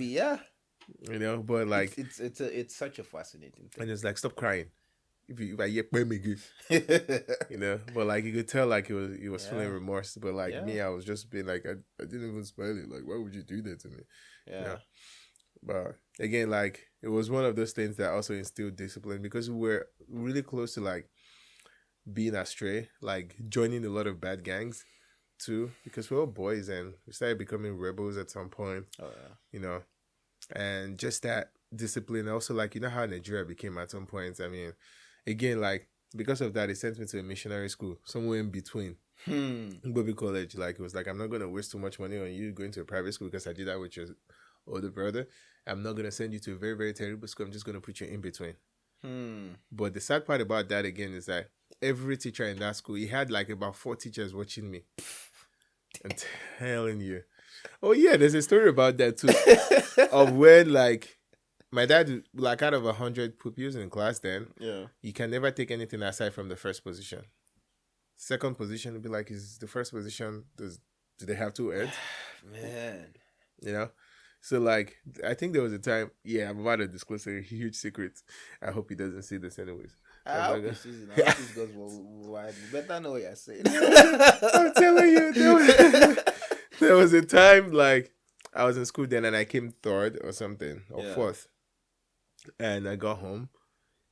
but like
it's such a fascinating thing.
And it's like, stop crying. If I hear me good, but like you could tell like he was feeling remorse. But like me, I was just being like, I didn't even smile it. Like, why would you do that to me?
Yeah.
But again, like it was one of those things that also instilled discipline, because we were really close to like being astray, like joining a lot of bad gangs too, because we're all boys and we started becoming rebels at some point. And just that discipline. Also, like, how Nigeria became at some point. I mean, again, like because of that, it sent me to a missionary school somewhere in between. Bobby College. Like it was like, I'm not gonna waste too much money on you going to a private school because I did that with your older brother. I'm not gonna send you to a very, very terrible school. I'm just gonna put you in between. But the sad part about that again is that every teacher in that school, he had like about 4 teachers watching me. I'm telling you. Oh yeah, there's a story about that too. Of when like my dad, like out of 100 pupils in class then, you can never take anything aside from the first position. Second position would be like, is the first position, do they have 2 heads?
Man.
So like, I think there was a time, I'm about to disclose a huge secret. I hope he doesn't see this anyways.
I hope he sees it. I hope this goes wide. You better know what you're saying.
I'm telling you, there was a time like I was in school then and I came 3rd or something, or 4th. And I got home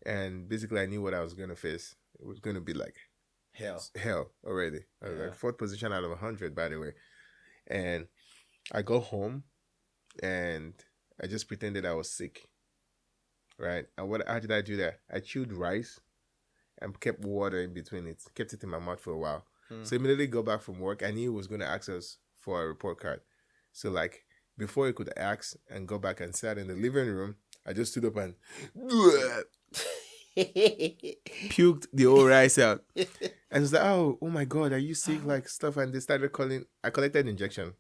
and basically I knew what I was going to face. It was going to be like hell already. I was like 4th position out of 100, by the way. And I go home and I just pretended I was sick. Right? And how did I do that? I chewed rice and kept water in between it. Kept it in my mouth for a while. So immediately go back from work. I knew he was going to ask us for a report card. So like before he could ask and go back and sat in the living room, I just stood up and puked the whole rice out. And it was like, oh my God, are you sick? Like stuff. And they started calling. I collected injection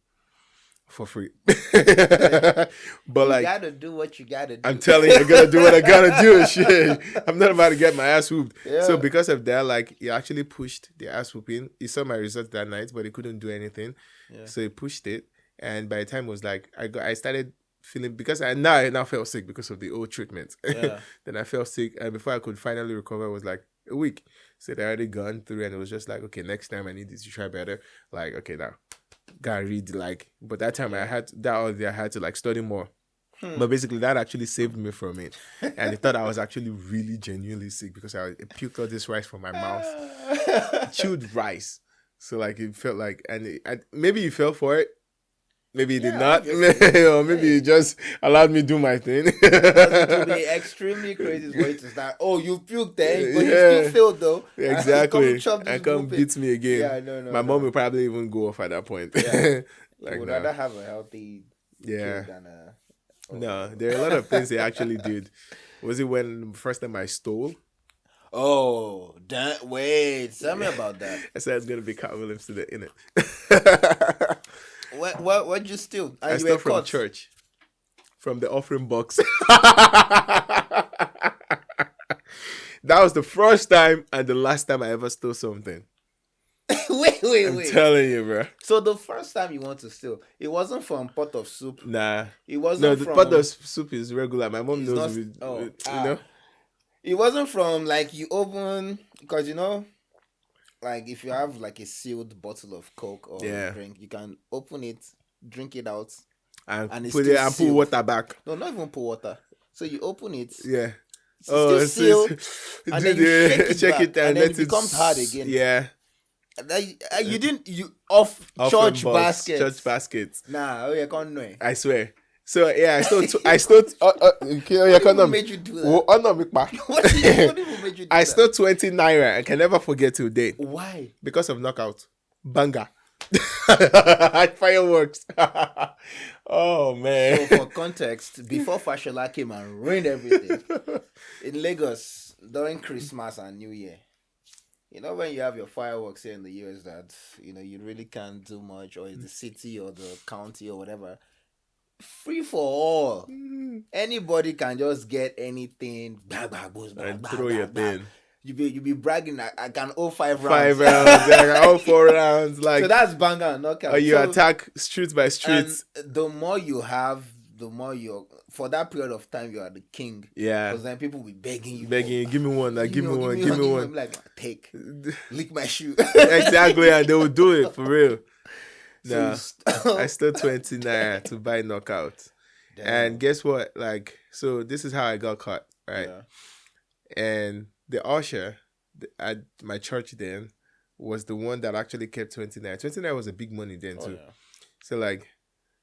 for free. But
you gotta do what you gotta do.
I'm telling you, I gotta do what I gotta do. Shit. I'm not about to get my ass whooped. Yeah. So because of that, like he actually pushed the ass whooping. He saw my results that night, but he couldn't do anything. Yeah. So he pushed it. And by the time it was like I started feeling, because I now felt sick because of the old treatment. Yeah. Then I felt sick, and before I could finally recover, it was like a week. So they already gone through, and it was just like, okay, next time I need this to try better. Like, okay, now gotta read, like, but that time I had to like study more. But basically that actually saved me from it. And they thought I was actually really genuinely sick because I puked all this rice from my mouth. Chewed rice. So like it felt like, and maybe you fell for it. Maybe he did not. Or maybe he just allowed me to do my thing.
It would be extremely crazy for it to start. Oh, you puked there, but you still failed though.
Exactly. And come beat me again.
Yeah, no.
My mom will probably even go off at that point.
Yeah. Like, would rather have a healthy kid than a...
No, there are a lot of things they actually did. Was it when first time I stole?
Oh, wait. Tell me about that.
I said it's going to be Cat Williams today, innit?
What'd you steal?
I stole from church. From the offering box. That was the first time and the last time I ever stole something.
Wait.
I'm telling you, bro.
So the first time you want to steal, it wasn't from pot of soup.
Nah.
It wasn't from...
No, the pot of soup is regular. My mom knows you know?
It wasn't from like you open, because you know, like if you have like a sealed bottle of Coke or drink, you can open it, drink it out,
and put it and put water back.
No, not even put water. So you open it.
Yeah.
It's still sealed, and then you shake it
and
then it becomes hard again.
Yeah.
You off church basket.
Church baskets.
Nah, you can't know.
I swear. So yeah, I stole.
What made you do that? What even made you do
I stole 20 naira. I can never forget till date.
Why?
Because of knockout. Banger. Fireworks. Oh man.
So for context, before Fashola came and ruined everything in Lagos during Christmas and New Year. You know when you have your fireworks here in the US that you really can't do much, or it's the city or the county or whatever. Free for all. Anybody can just get anything.
And throw your thing.
You be bragging. I can hold 5 rounds.
5 rounds. I can hold 4 rounds. Like
so that's banger and knockout.
Or you attack streets by streets.
And the more you have, the more you're. For that period of time, you are the king.
Yeah.
Because then people will be begging you.
Give me one. Like, give me one.
I'm like, take. Lick my shoe.
Exactly. And they will do it for real. No, I stole 20 naira to buy knockout. Damn. And guess what? Like, so this is how I got caught, right? Yeah. And the usher at my church then was the one that actually kept 20 naira. 20 naira was a big money then too. Yeah. So like,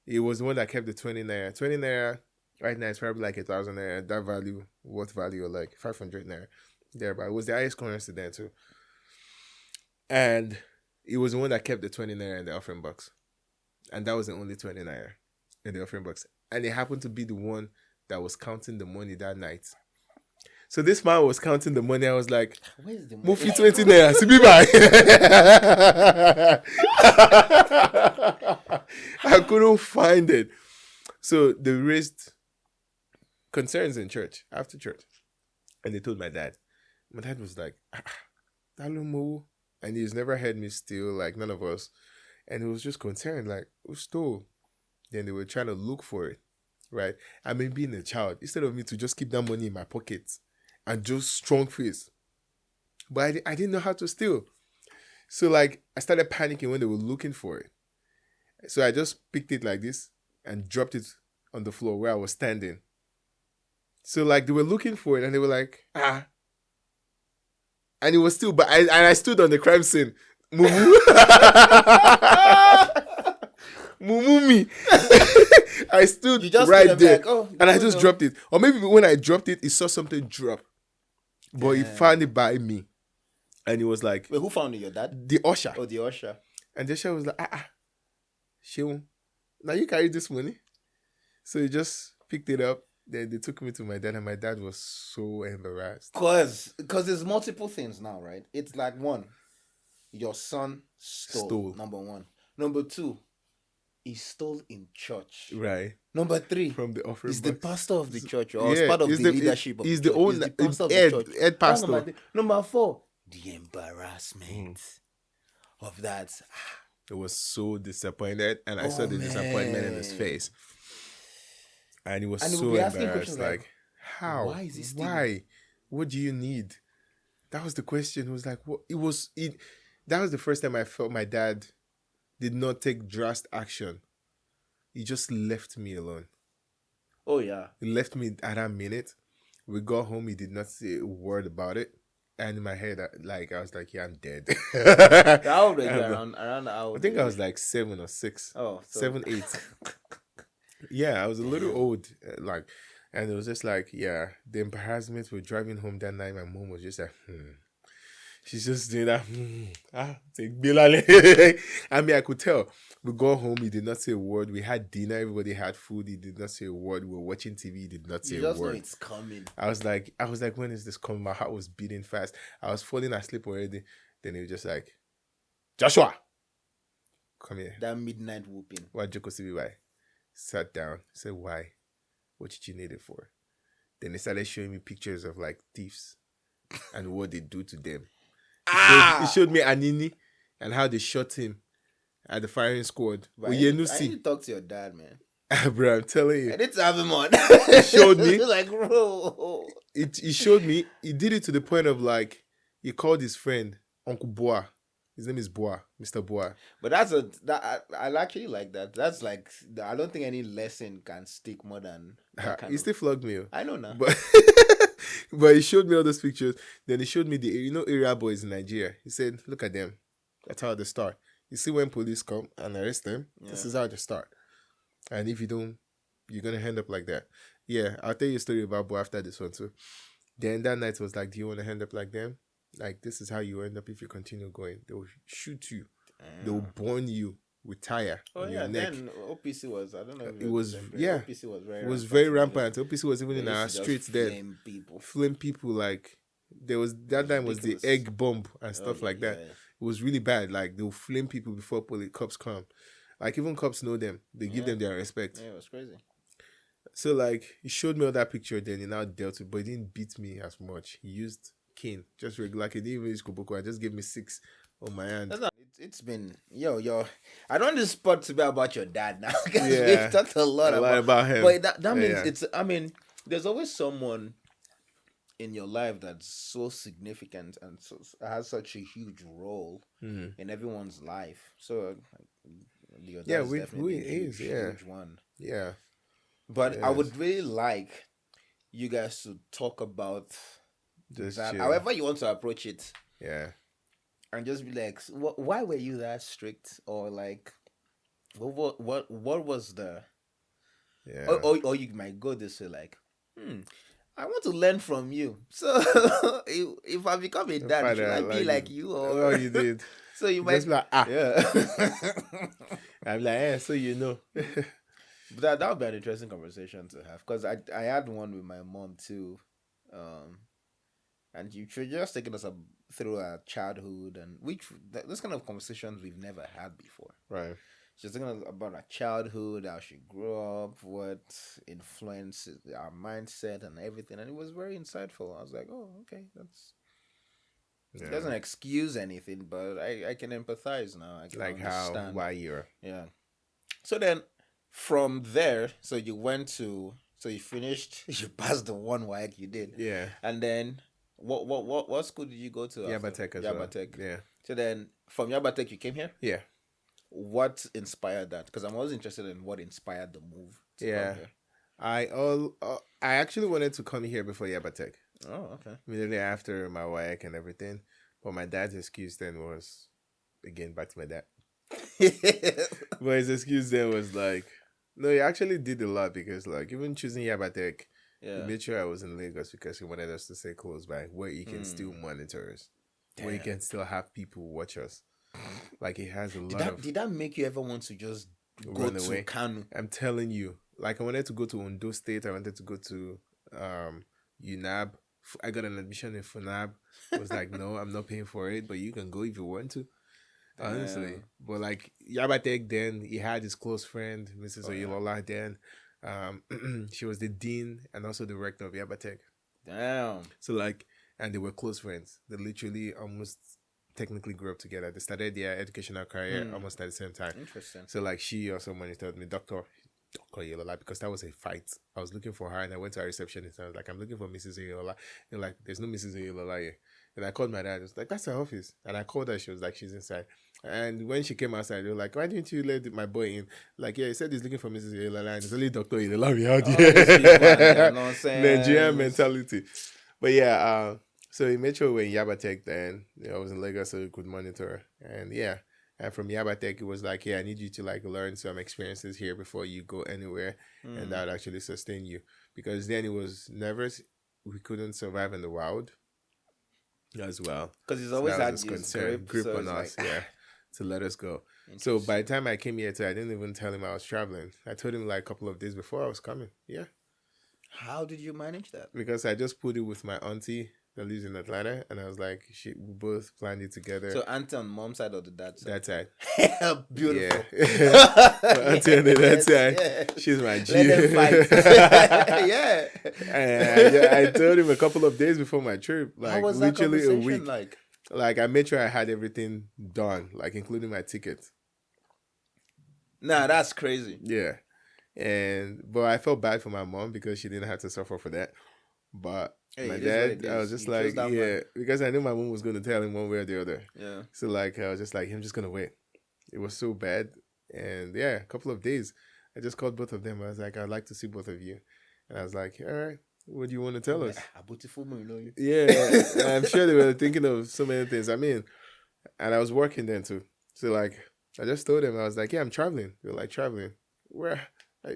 it was the one that kept the 20 naira. 20 naira right now is probably like 1,000 naira. That value, worth value, like 500 naira there. But it was the highest currency then too. And it was the one that kept the 20 naira in the offering box. And that was the only 20 naira in the offering box. And it happened to be the one that was counting the money that night. So this man was counting the money. I was like,
where's the money?
Move 20 naira. I couldn't find it. So they raised concerns in church, after church. And they told my dad. My dad was like, Dalomo. And he's never heard me steal, like none of us. And he was just concerned, like, who stole? Then they were trying to look for it, right? I mean, being a child, instead of me to just keep that money in my pocket and just strong face. But I didn't know how to steal. So, like, I started panicking when they were looking for it. So I just picked it like this and dropped it on the floor where I was standing. So, like, they were looking for it and they were like, And it was still, but I stood on the crime scene. Mumu. Mumu me. I stood right there. Like, and I just dropped it. Or maybe when I dropped it, it saw something drop. But he found it by me. And he was like...
Wait, who found it? Your dad?
The usher.
Oh, the usher.
And the usher was like, Sheun, now you carry this money. So he just picked it up. Then they took me to my dad, and my dad was so embarrassed.
Because there's multiple things now, right? It's like, one, your son stole. Number one. Number two, he stole in church.
Right.
Number three,
from the offering
he's
box.
the pastor of the church, or he's part of the leadership of
he's
the
church.
He's the pastor of the church.
Head pastor.
Number four, the embarrassment of that.
It was so disappointed, and I saw the disappointment in his face. And he was so embarrassed. Like, how?
Why is this?
Why? What do you need? That was the question. It was like, what? That was the first time I felt my dad did not take drastic action. He just left me alone.
Oh, yeah.
He left me at that minute. We got home. He did not say a word about it. And in my head, I was like, yeah, I'm dead.
How old were you around
I think I was like 7 or 6.
Oh,
7, 8. Yeah, I was a little old. And it was just like, yeah, the embarrassment. We're driving home that night. My mom was just like, She's just doing that. Take Bilal. I mean, I could tell. We got home. He did not say a word. We had dinner. Everybody had food. He did not say a word. We were watching TV. He did not say a word. You just know
it's coming.
I was like, when is this coming? My heart was beating fast. I was falling asleep already. Then he was just like, Joshua, come here.
That midnight whooping.
Why Joko CBY? Sat down. Said, why? What did you need it for? Then they started showing me pictures of like thieves and what they do to them. He showed me Anini and how they shot him at the firing squad.
I need to talk to your dad, man.
Bro, I'm telling you.
I need to have him on.
He showed me.
Like, bro.
He showed me. He did it to the point of like, he called his friend Uncle Boa. His name is Boa, Mr. Boa.
But I actually like that. That's like, I don't think any lesson can stick more than that
He still flogged me.
I know now.
But he showed me all those pictures. Then he showed me the area boys in Nigeria. He said, look at them. That's how they start. You see when police come and arrest them, this is how they start. And if you don't, you're going to end up like that. Yeah, I'll tell you a story about Boa after this one too. Then that night was like, do you want to end up like them? Like, this is how you end up if you continue going. They will shoot you. They will burn you with tire on your neck.
Then OPC was, I don't know.
It was, yeah.
OPC was very
It was very rampant. OPC was even in our streets there. Flame people, like, there was, that time was the egg bomb and stuff like that. It was really bad. Like, they will flame people before cops come. Like, even cops know them. They give them their respect.
Yeah, it was crazy.
So, like, he showed me all that picture, then he now dealt with, but he didn't beat me as much. He used cane, just regular. He didn't even use Koboko. I just gave me 6 on my hand.
It's been yo. I don't want this spot to be about your dad now because we've talked a lot about
him.
But that means it's. I mean, there's always someone in your life that's so significant and has such a huge role in everyone's life. So your dad's definitely a huge one.
Yeah,
but I would really like you guys to talk about that. However you want to approach it.
Yeah.
And just be like, why were you that strict? Or like, what was the...
Yeah.
Or you might go this way like, I want to learn from you. So, if I become a dad, should I be like you? Or...
Oh, you did.
So you might...
Just like,
Yeah.
I'm like, yeah, so you know.
But that would be an interesting conversation to have. Because I had one with my mom too. And she just taking us through our childhood and those kind of conversations we've never had before.
Right.
She's talking about our childhood, how she grew up, what influenced our mindset and everything. And it was very insightful. I was like, oh, okay, it doesn't excuse anything, but I can empathize now. I can understand.
Why you're...
Yeah. So then from there, so you finished, you passed the one WAEC you did.
Yeah.
And then... What school did you go to?
Yabatech as well. Yeah.
So then, from Yabatech, you came here?
Yeah.
What inspired that? Because I'm always interested in what inspired the move to come here.
I actually wanted to come here before Yabatech.
Oh, okay.
Immediately after my work and everything, but my dad's excuse then was, again, back to my dad. But his excuse then was like, no, he actually did a lot because like even choosing Yabatech, he made sure I was in Lagos because he wanted us to stay close by, where he can still monitor us, where he can still have people watch us. Like he has a lot of.
Did that make you ever want to just
run
go
away?
To Kanu?
I'm telling you, like I wanted to go to Ondo State. I wanted to go to UNAB. I got an admission in FUNAB. I was like, no, I'm not paying for it, but you can go if you want to. Honestly, but like Yabatek, then he had his close friend, Mrs. Oyelola. Then, she was the dean and also the rector of Yabatek.
Damn.
So like, and they were close friends. They literally almost technically grew up together. They started their educational career almost at the same time.
Interesting.
So like, she or someone told me, Doctor Oyelola, because that was a fight. I was looking for her, and I went to her receptionist. And I was like, I'm looking for Mrs. Oyelola. And like, there's no Mrs. Oyelola here. And I called my dad. I was like, that's her office. And I called her. She was like, she's inside. And when she came outside, they were like, why didn't you let my boy in? Like, yeah, he said he's looking for Mrs. Oyelola, and it's only Dr. Oyelola out here. Nigerian mentality. But yeah, so he made sure we were in Yabatek then. I was in Lagos, so we could monitor. And yeah. And from Yabatek, it was like, yeah, I need you to like learn some experiences here before you go anywhere. And that would actually sustain you. Because then it was never, we couldn't survive in the wild as well.
Because he's always had
this concern, grip
so
on us,
like,
to let us go. So by the time I came here, I didn't even tell him I was traveling. I told him like a couple of days before I was coming. Yeah.
How did you manage that?
Because I just put it with my auntie that lives in Atlanta, and I was like, we both planned it together.
So auntie on mom's side or the dad's side?
That side.
Beautiful.
Yeah. Auntie on that side. Yeah. She's my G.
Let them fight. Yeah.
And I told him a couple of days before my trip, like
how was
literally
that
a week.
Like
I made sure I had everything done, like including my ticket.
Nah, that's crazy.
Yeah. But I felt bad for my mom because she didn't have to suffer for that. But my dad, I was just like, yeah, because I knew my mom was going to tell him one way or the other.
Yeah.
So like, I was just like, I'm just going to wait. It was so bad. And yeah, a couple of days, I just called both of them. I was like, I'd like to see both of you. And I was like, all right, what do you want to tell us? Yeah. I'm sure they were thinking of so many things. I mean, and I was working then too. So like, I just told them, I was like, yeah, I'm traveling. They were like, traveling? Where?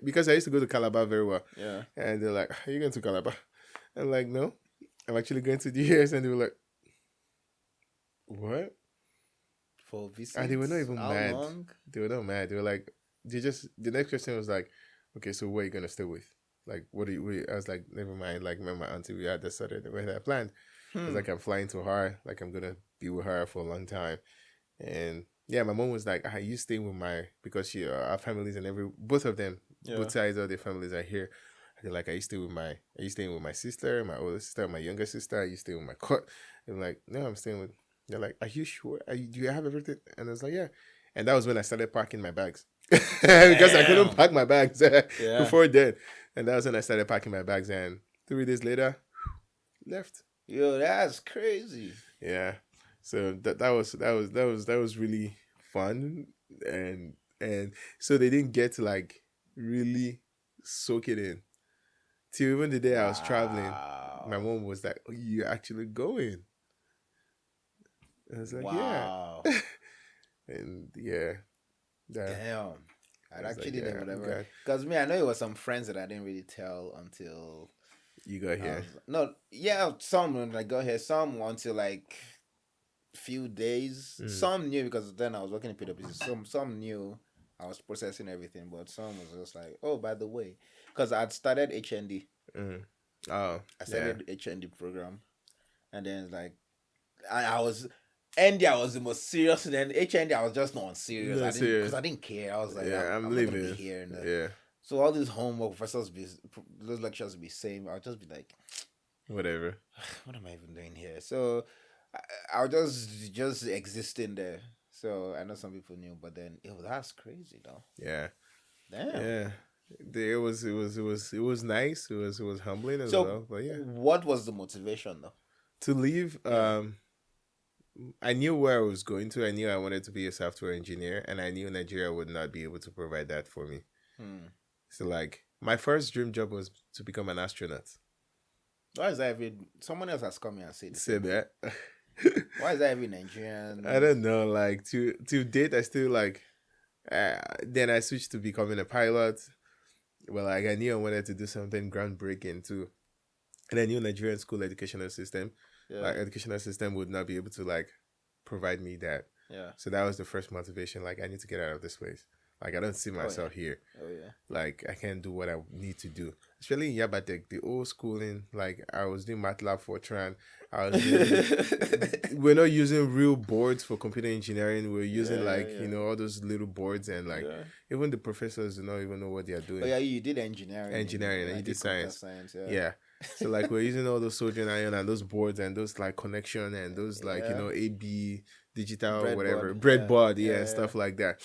Because I used to go to Calabar very well.
Yeah.
And they're like, are you going to Calabar? I'm like, no, I'm actually going to the US. And they were like, what?
For visits?
And they were not even mad.
Long?
They were not mad. They were like, the next question was like, okay, so where are you going to stay with? Like, I was like, never mind. Like, me and my auntie, we had decided the way that I planned. I was like, I'm flying to her. Like, I'm going to be with her for a long time. And yeah, my mom was like, you stay with because our families and both of them, both sides of their families are here. They're like, are you staying with my sister, my older sister, my younger sister? Are you staying with my court? I'm like, no, I'm staying with. They're like, are you sure? Do you have everything? And I was like, yeah. And that was when I started packing my bags because I couldn't pack my bags before then. And that was when I started packing my bags. And 3 days later, left.
Yo, that's crazy.
Yeah. So that was really fun, and so they didn't get to like really soak it in. Till even the day I was traveling, my mom was like, "Oh, you're actually going?" I was like, "Yeah." And yeah,
damn. I actually didn't remember. Because I know it was some friends that I didn't really tell until
you got here.
Some when I got here, some until like few days. Some knew because then I was working in PwC. Some knew I was processing everything, but some was just like, oh, by the way, because I'd started HND.
Oh,
I started HND program, and then like I was. ND, I was the most serious, and then HND, I was just not serious. Because I didn't care. I was like, I'm leaving not be here. So all these homework professors, those lectures be same. I'll just be like,
whatever.
What am I even doing here? So I'll just existing there. So I know some people knew, but then that's crazy though.
Yeah.
Damn.
Yeah. It was nice. It was humbling as well. But yeah.
What was the motivation though?
To leave, I knew where I was going to. I knew I wanted to be a software engineer, and I knew Nigeria would not be able to provide that for me. So like, My first dream job was to become an astronaut.
Why is that even... Someone else has come here and said
that.
Why is that even Nigerian?
I don't know. Like, to date, I still like... then I switched to becoming a pilot. Well, like, I knew I wanted to do something groundbreaking too. And I knew Nigerian school educational system. Yeah. Like, educational system would not be able to, like, provide me that.
Yeah.
So that was the first motivation. Like, I need to get out of this place. Like, I don't see myself here.
Oh, yeah.
Like, I can't do what I need to do. Especially in Yabatek, the old schooling, like, I was doing MATLAB, Fortran. We're not using real boards for computer engineering. We're using, you know, all those little boards. And, like, even the professors do not even know what they are doing.
Oh, yeah, you did engineering.
And you did science. Yeah. So, like, we're using all those soldering iron and those boards and those, like, connection and those, like, you know, AB, digital,
breadboard.
Whatever. Breadboard, and stuff like that.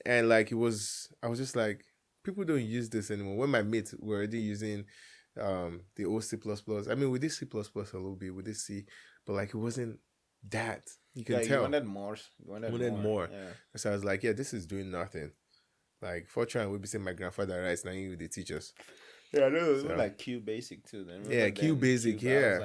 And, like, I was just like, people don't use this anymore. When my mates were already using the old C++, I mean, we did C++ a little bit, we did C, but, like, it wasn't that. You can tell.
You wanted more. You wanted
more. Yeah. So I was like, yeah, this is doing nothing. Like, Fortran would be saying my grandfather writes, now you the teachers.
Yeah, I know. So, like Q Basic too. Then
yeah, Q Basic, yeah.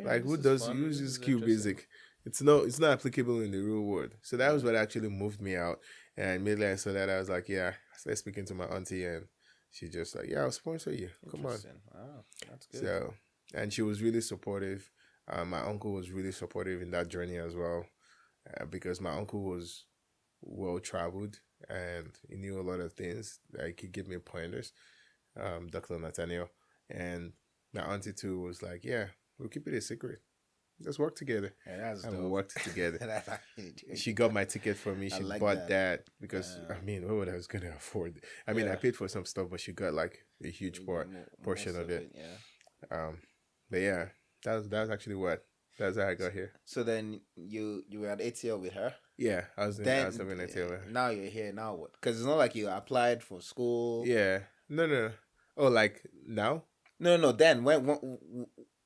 Like who uses Q Basic? It's not applicable in the real world. So that was what actually moved me out. And immediately I saw that, I was like, yeah. I started speaking to my auntie and she just like, yeah, I'll sponsor you. Come on.
Wow, that's good.
So, and she was really supportive. My uncle was really supportive in that journey as well. Because my uncle was well-traveled and he knew a lot of things. Like, he gave me pointers. Dr. Nathaniel. And my auntie too was like, yeah, we'll keep it a secret. Let's work together.
Yeah, that's
and
dope.
we worked together. She got my ticket for me. She bought that because, I mean, what I was going to afford? I mean, I paid for some stuff, but she got like a huge portion of it.
Yeah.
But yeah, that's actually that's how I got here.
So then you were at ATL with her?
Yeah, I was in ATL with her.
Now you're here. Now what? Because it's not like you applied for school.
Yeah. No. Oh, like now?
No. Then when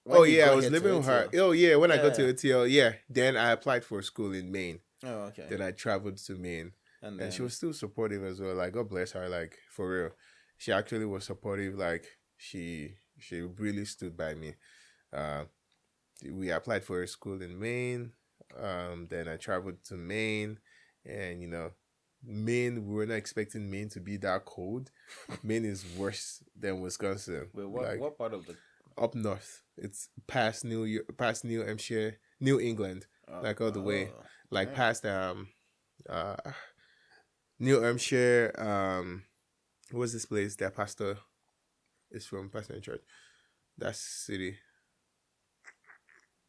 oh yeah, I was living with her. Oh yeah, when I got to ATL, yeah. Then I applied for school in Maine.
Oh okay.
Then I traveled to Maine, and she was still supportive as well. Like, God bless her. Like, for real, she actually was supportive. Like, she really stood by me. We applied for a school in Maine. Then I traveled to Maine, and you know, Maine, we were not expecting Maine to be that cold. Maine is worse than Wisconsin.
Wait, what part of the...
Up north. It's past New Hampshire, New England, like all the way, like past New Hampshire. What's this place that pastor is from? Pastor in church. That city.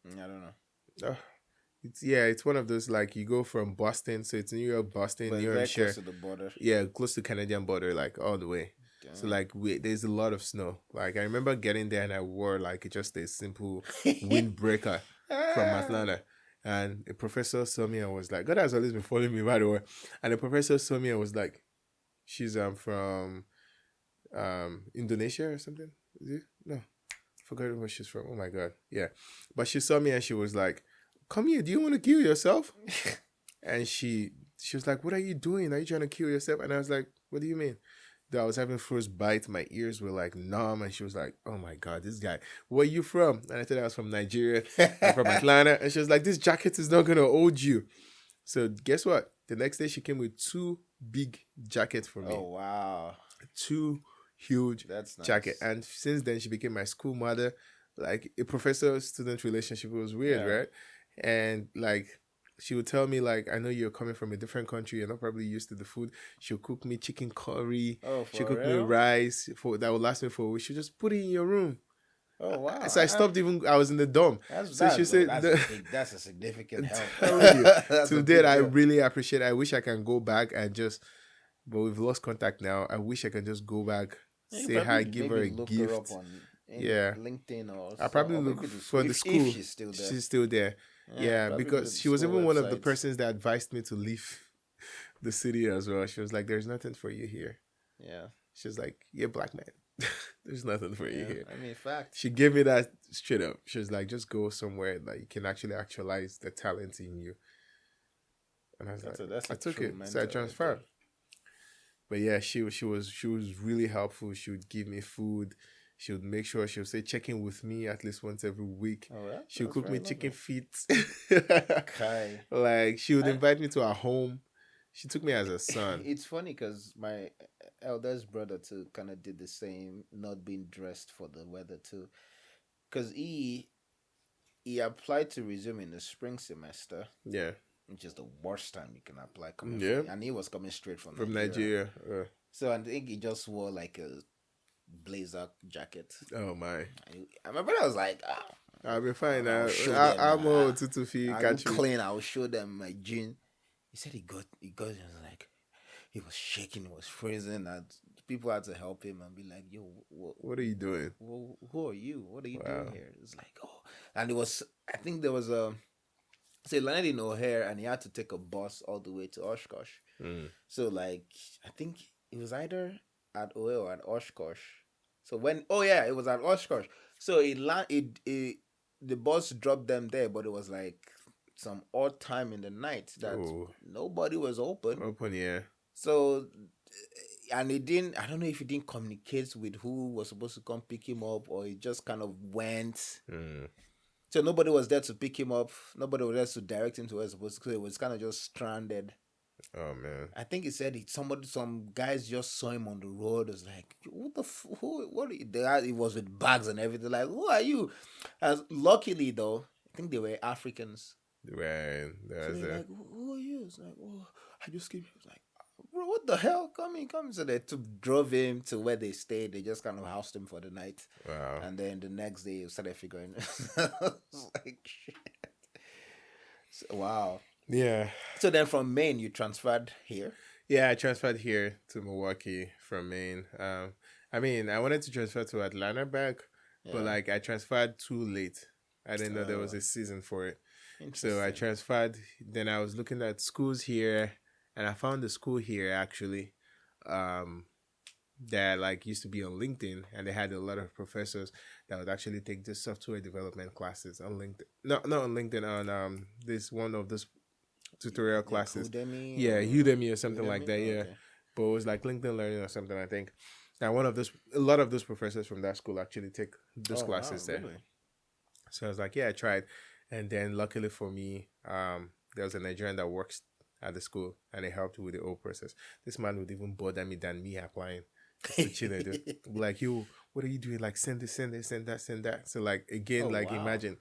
I don't know.
It's one of those, like, you go from Boston, so it's New York, Boston,
but
New Hampshire.
Close to the border.
Yeah, close to Canadian border, like all the way. Damn. So like there's a lot of snow. Like, I remember getting there and I wore like just a simple windbreaker from Atlanta. And a professor saw me and was like, God has always been following me, by the way. And the professor saw me and was like, she's from Indonesia or something. Is it? No. I forgot where she's from. Oh my God. Yeah. But she saw me and she was like, come here, do you want to kill yourself? And she was like, what are you doing? Are you trying to kill yourself? And I was like, what do you mean? That I was having frostbite. My ears were like numb. And she was like, oh my God, this guy, where are you from? And I said I was from Nigeria. I'm from Atlanta. And she was like, this jacket is not going to hold you. So guess what? The next day she came with 2 big jackets for me.
Oh, wow.
2 huge jackets. And since then she became my school mother. Like, a professor-student relationship. It was weird, right? And like, she would tell me, like, I know you're coming from a different country. You're not probably used to the food. She'll cook me chicken curry.
Oh,
she'll cook me rice that would last me for a week. She'll just put it in your room.
Oh, wow.
So I stopped I was in the dorm. She said,
that's a significant help.
To that, I really appreciate it. I wish I can go back and just, but we've lost contact now. I wish I can just go back, say hi, give her a gift.
Her up on LinkedIn or
I probably look for the school.
If she's still there.
She's still there. Yeah, because she was even one of the persons that advised me to leave the city as well. She was like, there's nothing for you here.
Yeah.
She was like, you're a black man. There's nothing for you here.
I mean, fact.
She gave me that straight up. She was like, just go somewhere that you can actually actualize the talent in you. And I was I took it. So I transferred. But yeah, she was really helpful. She would give me food. She would make sure she would say check in with me at least once every week.
Oh, yeah?
She would cook me chicken feet.
Okay.
Like she would invite me to her home. She took me as a son.
It's funny because my eldest brother too kind of did the same, not being dressed for the weather too, because he applied to resume in the spring semester.
Yeah.
Which is the worst time you can apply and he was coming straight from
Nigeria.
So I think he just wore like a blazer jacket.
Oh my!
And my brother was like,
I'll be fine now. I'm all to feel catch
you clean. I'll show them my jeans. He said he got like he was shaking, he was freezing, and people had to help him and be like, "Yo,
what are you doing?
Who are you? What are you doing here?" It's like, and it was. I think there was a. So he landed in O'Hare and he had to take a bus all the way to Oshkosh. So like I think it was either at O'Hare or at Oshkosh. So it was at Oshkosh. So the bus dropped them there, but it was like some odd time in the night that nobody was open.
Yeah.
So and it didn't. I don't know if he didn't communicate with who was supposed to come pick him up, or he just kind of went. So nobody was there to pick him up. Nobody was there to direct him to where he was supposed to go. It was kind of just stranded.
Oh man!
I think he said some guys just saw him on the road. It was like, what are you? He was with bags and everything. Like, who are you? As luckily though, I think they were Africans.
Right.
So they're like, who are you? It's like, I just came here. It's like, bro, what the hell? Come in. So they drove him to where they stayed. They just kind of housed him for the night.
Wow.
And then the next day, started figuring. Like, shit. So, wow.
Yeah.
So then from Maine, you transferred here?
Yeah, I transferred here to Milwaukee from Maine. I mean, I wanted to transfer to Atlanta back, but like I transferred too late. I didn't know there was a season for it. So I transferred. Then I was looking at schools here, and I found a school here actually that like used to be on LinkedIn, and they had a lot of professors that would actually take the software development classes on LinkedIn. Not on LinkedIn, on this one of those tutorial classes.
Udemy?
Udemy or something like that. Yeah.
Okay.
But it was like LinkedIn Learning or something, I think. And a lot of those professors from that school actually take those classes there. Really? So I was like, yeah, I tried. And then luckily for me, there was a Nigerian that works at the school, and it helped with the whole process. This man would even bother me than me applying to Chile. Like, yo, what are you doing? Like, send this, send that. So like, again, imagine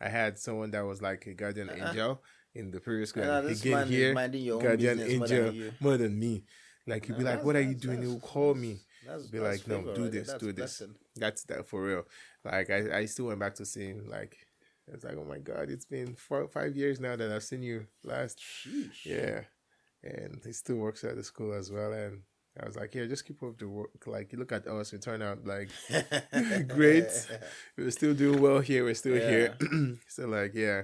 I had someone that was like a guardian angel in the previous school. Again here, guardian angel more than me. Like, he'd be like, what are you doing? He'll call me. Be like, no, do this. That's that for real. Like, I still went back to see him. Like, it's like, oh my God, it's been 4 or 5 years now that I've seen you last.
Sheesh.
Yeah. And he still works at the school as well. And I was like, yeah, just keep up the work. Like, you look at us, we turn out like great. We're still doing well here. We're still here. So like, yeah,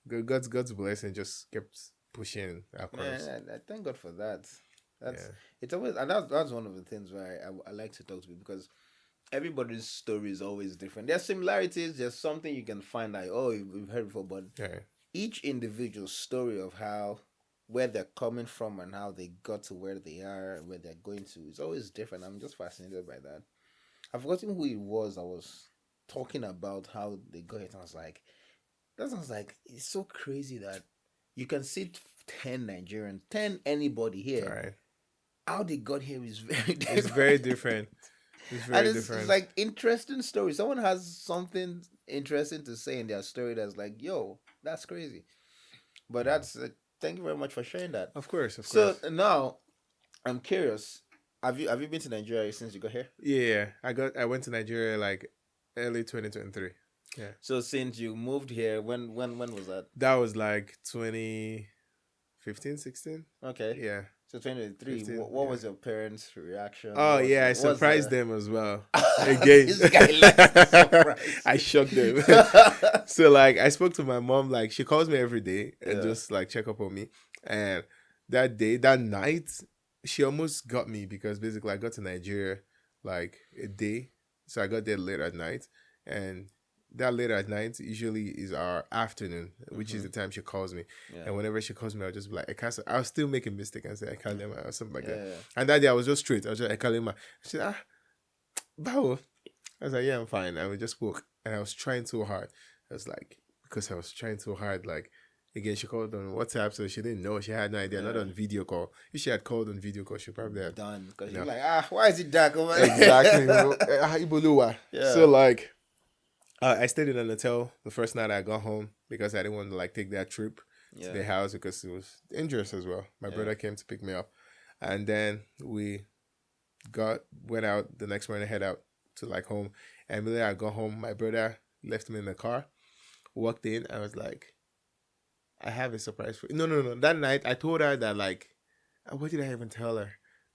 God's blessing just kept pushing across.
Man, I thank God for that. It's always, and that's one of the things where I like to talk to people, because everybody's story is always different. There's similarities. There's something you can find like, you've heard before, but each individual's story of where they're coming from and how they got to where they are and where they're going to is always different. I'm just fascinated by that. I've forgotten who it was. I was talking about how they got it. I was like, that sounds like, it's so crazy that you can sit 10 Nigerians, 10 anybody here.
Right.
How they got here is very different.
It's very different.
It's like interesting story. Someone has something interesting to say in their story that's like, yo, that's crazy. But that's thank you very much for sharing that.
Of course.
So now, I'm curious. Have you been to Nigeria since you got here?
Yeah, I went to Nigeria like early 2023. Yeah.
So since you moved here, when was that?
That was like 2015, 16.
Okay.
Yeah.
So 2023. What was your parents' reaction?
Oh yeah, I surprised them as well. Again,
this guy likes surprise.
I shocked them. So like, I spoke to my mom. Like, she calls me every day and just like check up on me. And that night, she almost got me, because basically I got to Nigeria like a day, so I got there late at night, and that late at night usually is our afternoon, which is the time she calls me. Yeah. And whenever she calls me, I'll just be like, I can't. I'll still make a mistake and say I can't or something like that. And that day I was just straight. I was just I call him. She said, Bao. I was like, yeah, I'm fine. And we just spoke, and I was trying too hard. I was like, because I was trying too hard, like. Again, she called on WhatsApp, so she didn't know. She had no idea. Not on video call. If she had called on video call, she probably had
done. Because you're like, why is it dark over
there? Exactly. So like, I stayed in an hotel the first night I got home because I didn't want to like take that trip to the house because it was dangerous as well. My brother came to pick me up, and then we went out the next morning, head out to like home. And immediately I got home, my brother left me in the car, walked in. I was like, I have a surprise for you. No. That night, I told her that, like, what did I even tell her?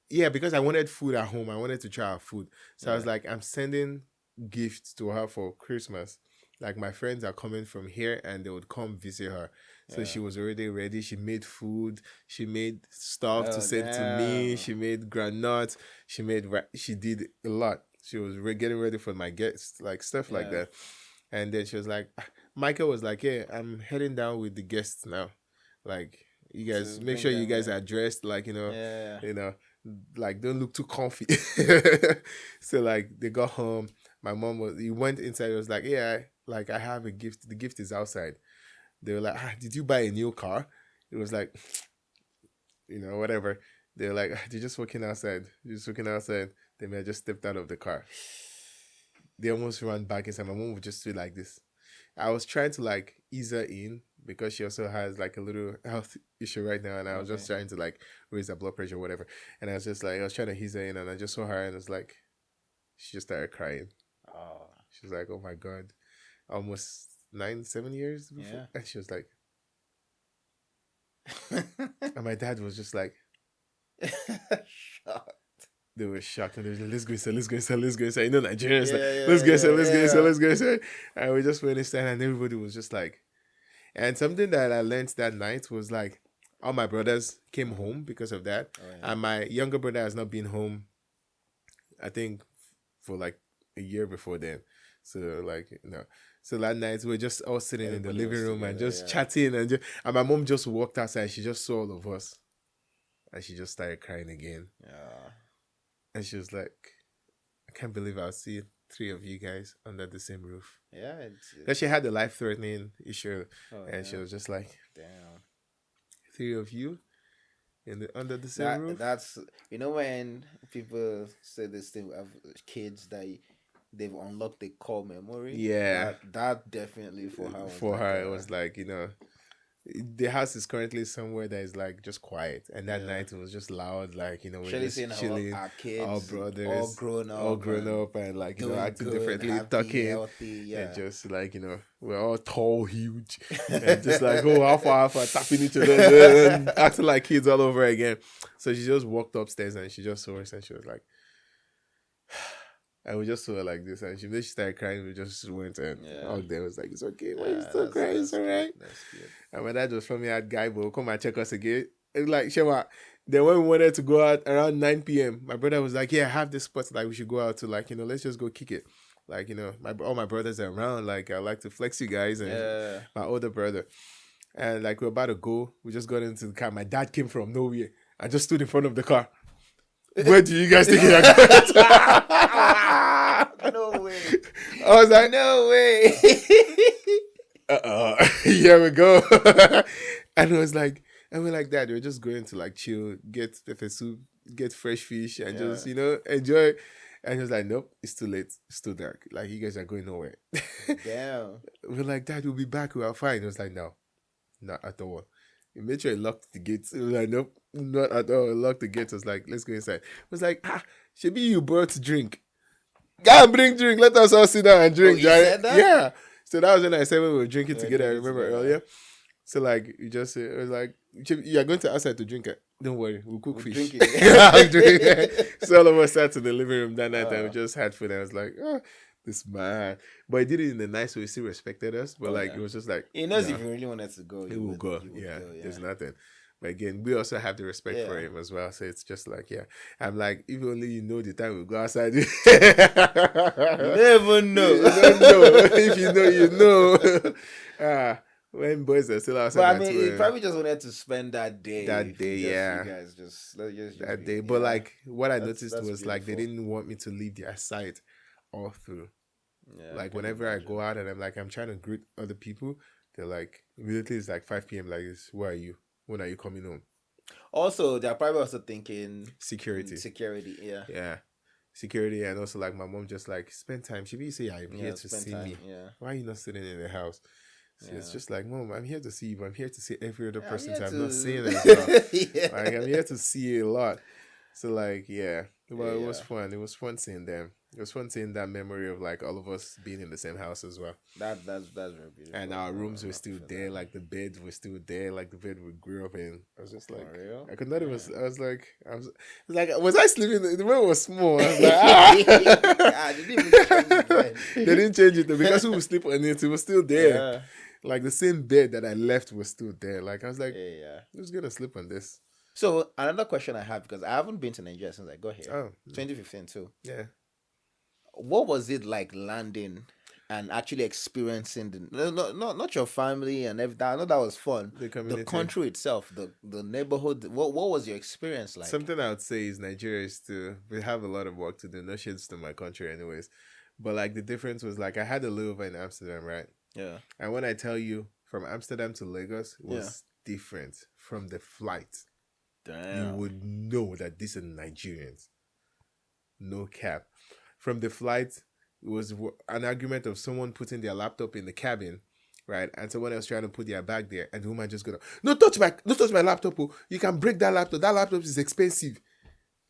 Yeah, because I wanted food at home. I wanted to try her food. So I was like, I'm sending gifts to her for Christmas. Like, my friends are coming from here and they would come visit her. So she was already ready. She made food. She made stuff to send to me. She made granuts. She did a lot. She was getting ready for my guests, like, stuff like that. And then she was like... Michael was like, "Yeah, I'm heading down with the guests now. Like, you guys, so make sure you guys are dressed, like, you know, like, don't look too comfy." So, like, they got home. My mom he went inside. He was like, "Yeah, like, I have a gift. The gift is outside." They were like, "Did you buy a new car?" It was like, you know, whatever. They were like, "They're just walking outside. Then I just stepped out of the car. They almost ran back inside. My mom would just do like this. I was trying to like ease her in because she also has like a little health issue right now, and I was just trying to like raise her blood pressure or whatever. And I was just like, I was trying to ease her in, and I just saw her, and it was like, she just started crying. Oh, she was like, "Oh my God, almost 7 years before," and she was like, and my dad was just like, shocked. They were shocked, and they were like, let's go inside. You know, Nigerians, let's go inside. And we just went inside, and everybody was just like, and something that I learned that night was like, all my brothers came home because of that. And my younger brother has not been home, I think, for like a year before then. So, like, you know, so that night we were just all sitting in the living room and just chatting. And my mom just walked outside. She just saw all of us. And she just started crying again. Yeah. And she was like, I can't believe I'll see 3 of you guys under the same roof. Yeah. Because she had a life-threatening issue. And she was just like, damn. 3 of you under the same roof?
That's, you know, when people say this thing of kids that they've unlocked the core memory?
Yeah.
That definitely for her.
For her, it was like, you know, the house is currently somewhere that is like just quiet, and that night it was just loud, like, you know, we're just chilling,
our kids,
our brothers, all grown up, and like, you know, acting differently, happy, talking, healthy, and just like, you know, we're all tall, huge, and just like, oh, how far, tapping each other, and acting like kids all over again. So she just walked upstairs and she just saw us, and she was like. And we just saw her like this, and she started crying. We just went and hugged her. It was like, it's okay. Why you still crying? It's all right. That's good. And my dad was from me at Guy, but come and check us again. It's like, Shewa. Then when we wanted to go out around 9 p.m., my brother was like, yeah, I have this spot like we should go out to, like, you know, let's just go kick it. Like, you know, all my brothers are around. Like, I like to flex you guys, and my older brother. And like, we're about to go. We just got into the car. My dad came from nowhere. I just stood in front of the car. Where do you guys think you're going?
No way.
I was like,
no way.
Here we go. And it was like, and we're like that. We're just going to like chill, get pepper soup, get fresh fish, and just, you know, enjoy. And he was like, nope, it's too late. It's too dark. Like, you guys are going nowhere.
Damn.
We're like, Dad, we'll be back. We are fine. He was like, no, not at all. He made sure he locked the gates. He was like, nope, not at all. He locked the gates. I was like, let's go inside. I was like, Shebi, you brought drink. Go and bring drink. Let us all sit down and drink.
You said that?
Yeah. So that was when I said when we were drinking together. I remember earlier. So like, you just say, it was like, you are going to outside to drink it. Don't worry, we'll cook fish.
Drink it.
So all of us sat in the living room that night and we just had food. And I was like, oh, this man. But he did it in a nice way. He still respected us. But it was just like,
he knows if you really wanted to go,
he will go. Yeah, there's nothing. But again, we also have the respect for him as well. So it's just like, I'm like, if only you know the time we go outside. You
never know.
You don't know. If you know, you know. When boys are still outside.
But I mean, he probably just wanted to spend that day.
You
guys just
that day. But like, what I noticed was beautiful. Like, they didn't want me to leave their side all through. Yeah, like, whenever I go out and I'm trying to greet other people, they're like, immediately it's like 5 p.m. Like, where are you? When are you coming home?
Also, they're probably also thinking
security,
yeah.
Yeah. Security, and also like my mom just like, spend time. She be say, I'm here to see me.
Yeah.
Why are you not sitting in the house? So it's just like, Mom, I'm here to see you, but I'm here to see every other person I'm not seeing as well. Like, I'm here to see you a lot. So like, well, it was fun. It was fun seeing them. It was fun seeing that memory of like all of us being in the same house as well.
That's very beautiful.
And our rooms were still there, like the beds were still there, like the bed we grew up in. I was just like, I could not even. Was I sleeping? The room was small. I was like, they didn't change it though, because we would sleep on it. It was still there. Yeah. Like the same bed that I left was still there. Like I was like, who's gonna sleep on this?
So another question I have, because I haven't been to Nigeria since I got here. 2015 too.
Yeah.
What was it like landing and actually experiencing not your family and everything? I know that was fun.
The community,
the country itself, the neighborhood. What was your experience like?
Something I would say is Nigeria is we have a lot of work to do. No shades to my country, anyways. But like the difference was like I had a layover in Amsterdam, right?
Yeah.
And when I tell you from Amsterdam to Lagos, it was different from the flight.
Damn.
You would know that these are Nigerians. No cap. From the flight, it was an argument of someone putting their laptop in the cabin, right? And someone else trying to put their bag there, and the woman just gonna, don't touch my laptop. Oh. You can break that laptop. That laptop is expensive,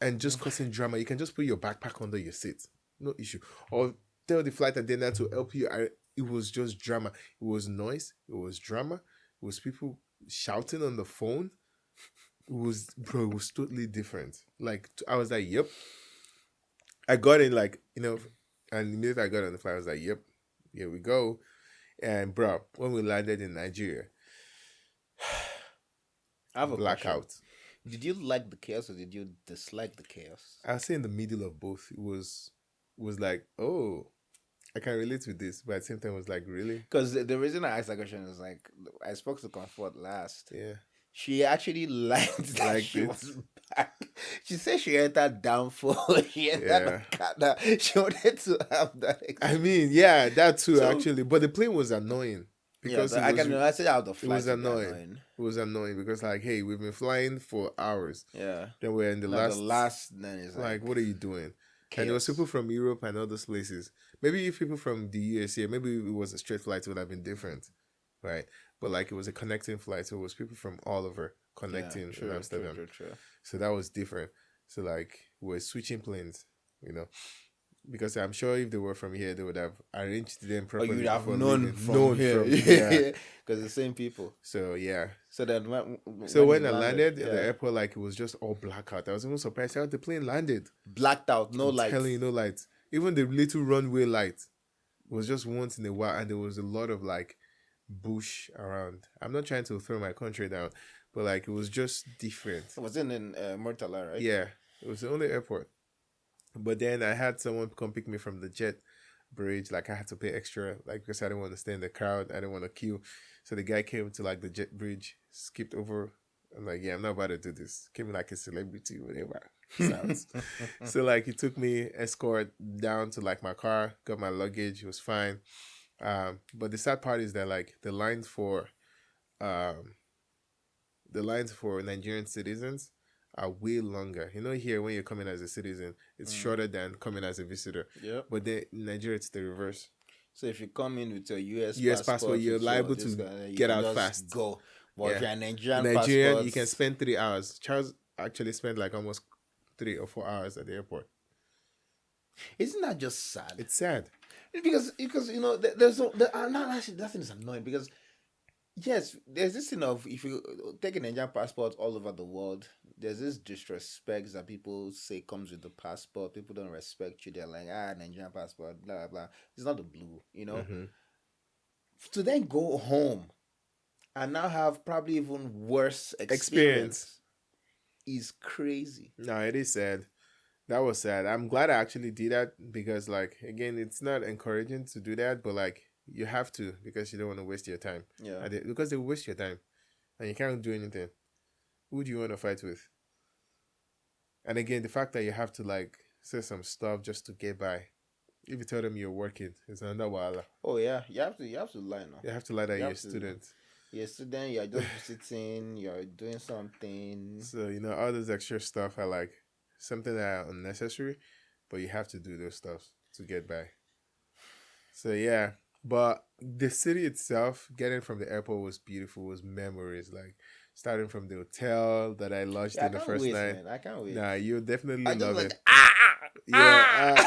and just causing drama. You can just put your backpack under your seat, no issue. Or tell the flight attendant to help you. It was just drama. It was noise. It was drama. It was people shouting on the phone. It was totally different. Like I was like, yep. I got in and the minute I got on the flight, I was like, yep, here we go. And bro, when we landed in Nigeria,
I have a
blackout.
Question. Did you like the chaos or did you dislike the chaos?
I'll say in the middle of both. It was like, oh, I can relate with this, but at the same time, it was like, really?
Because the reason I asked that question is like, I spoke to Comfort last.
Yeah.
She actually liked that she was back. She said she entered downfall. She entered Okada. She wanted to have that experience.
I mean, yeah, that too, actually. But the plane was annoying. Because
I said out the flight.
It was annoying. It was annoying because, like, hey, we've been flying for hours.
Yeah.
Then we're in the last.
Then it's
like, what are you doing?
Chaos.
And there was people from Europe and all those places. Maybe if people from the US here, maybe it was a straight flight, it would have been different. Right? But, like, it was a connecting flight. So it was people from all over connecting in Amsterdam.
True.
So that was different. So, like, we're switching planes, because I'm sure if they were from here, they would have arranged them properly.
Or you'd have known from here. Because the same people.
So, yeah.
So then
when I landed at the airport, like, it was just all blackout. I was even surprised how the plane landed.
Blacked out, no lights.
I'm telling you, no lights. Even the little runway light was just once in a while, and there was a lot of, like, bush around. I'm not trying to throw my country down, but, like, it was just different.
It was in Murtala, right?
Yeah. It was the only airport. But then I had someone come pick me from the jet bridge. Like, I had to pay extra, like, because I didn't want to stay in the crowd. I didn't want to queue. So the guy came to, like, the jet bridge, skipped over. I'm like, yeah, I'm not about to do this. Came like a celebrity, whatever. Sounds. So, like, he took me, escort down to, like, my car, got my luggage. It was fine. But the sad part is that, like, the lines for Nigerian citizens are way longer. Here when you're coming as a citizen, it's shorter than coming as a visitor.
Yeah.
But then in Nigeria, it's the reverse.
So if you come in with your US
passport, you're liable to get out fast.
Go. But if you're a Nigerian
passport, you can spend 3 hours. Charles actually spent like almost 3 or 4 hours at the airport.
Isn't that just sad?
It's sad.
Because that thing is annoying because yes, there's this thing of if you take a Nigerian passport all over the world, there's this disrespect that people say comes with the passport. People don't respect you. They're like, Nigerian passport, blah, blah. It's not the blue,
Mm-hmm.
To then go home and now have probably even worse experience. Is crazy.
No, it is sad. That was sad. I'm glad I actually did that because, like, again, it's not encouraging to do that, but like, you have to because you don't want to waste your time.
Yeah.
Because they waste your time, and you can't do anything. Who do you want to fight with? And again, the fact that you have to like say some stuff just to get by. If you tell them you're working, it's another wala.
Oh yeah, you have to lie now.
You have to lie that you're a student.
You're a student. You're just sitting. You're doing something.
So all those extra stuff are like something that are unnecessary, but you have to do those stuff to get by. So yeah, but the city itself, getting from the airport was beautiful. Was memories like starting from the hotel that I lodged in the first night.
Man. I can't wait.
Nah, you'll definitely love it. Yeah,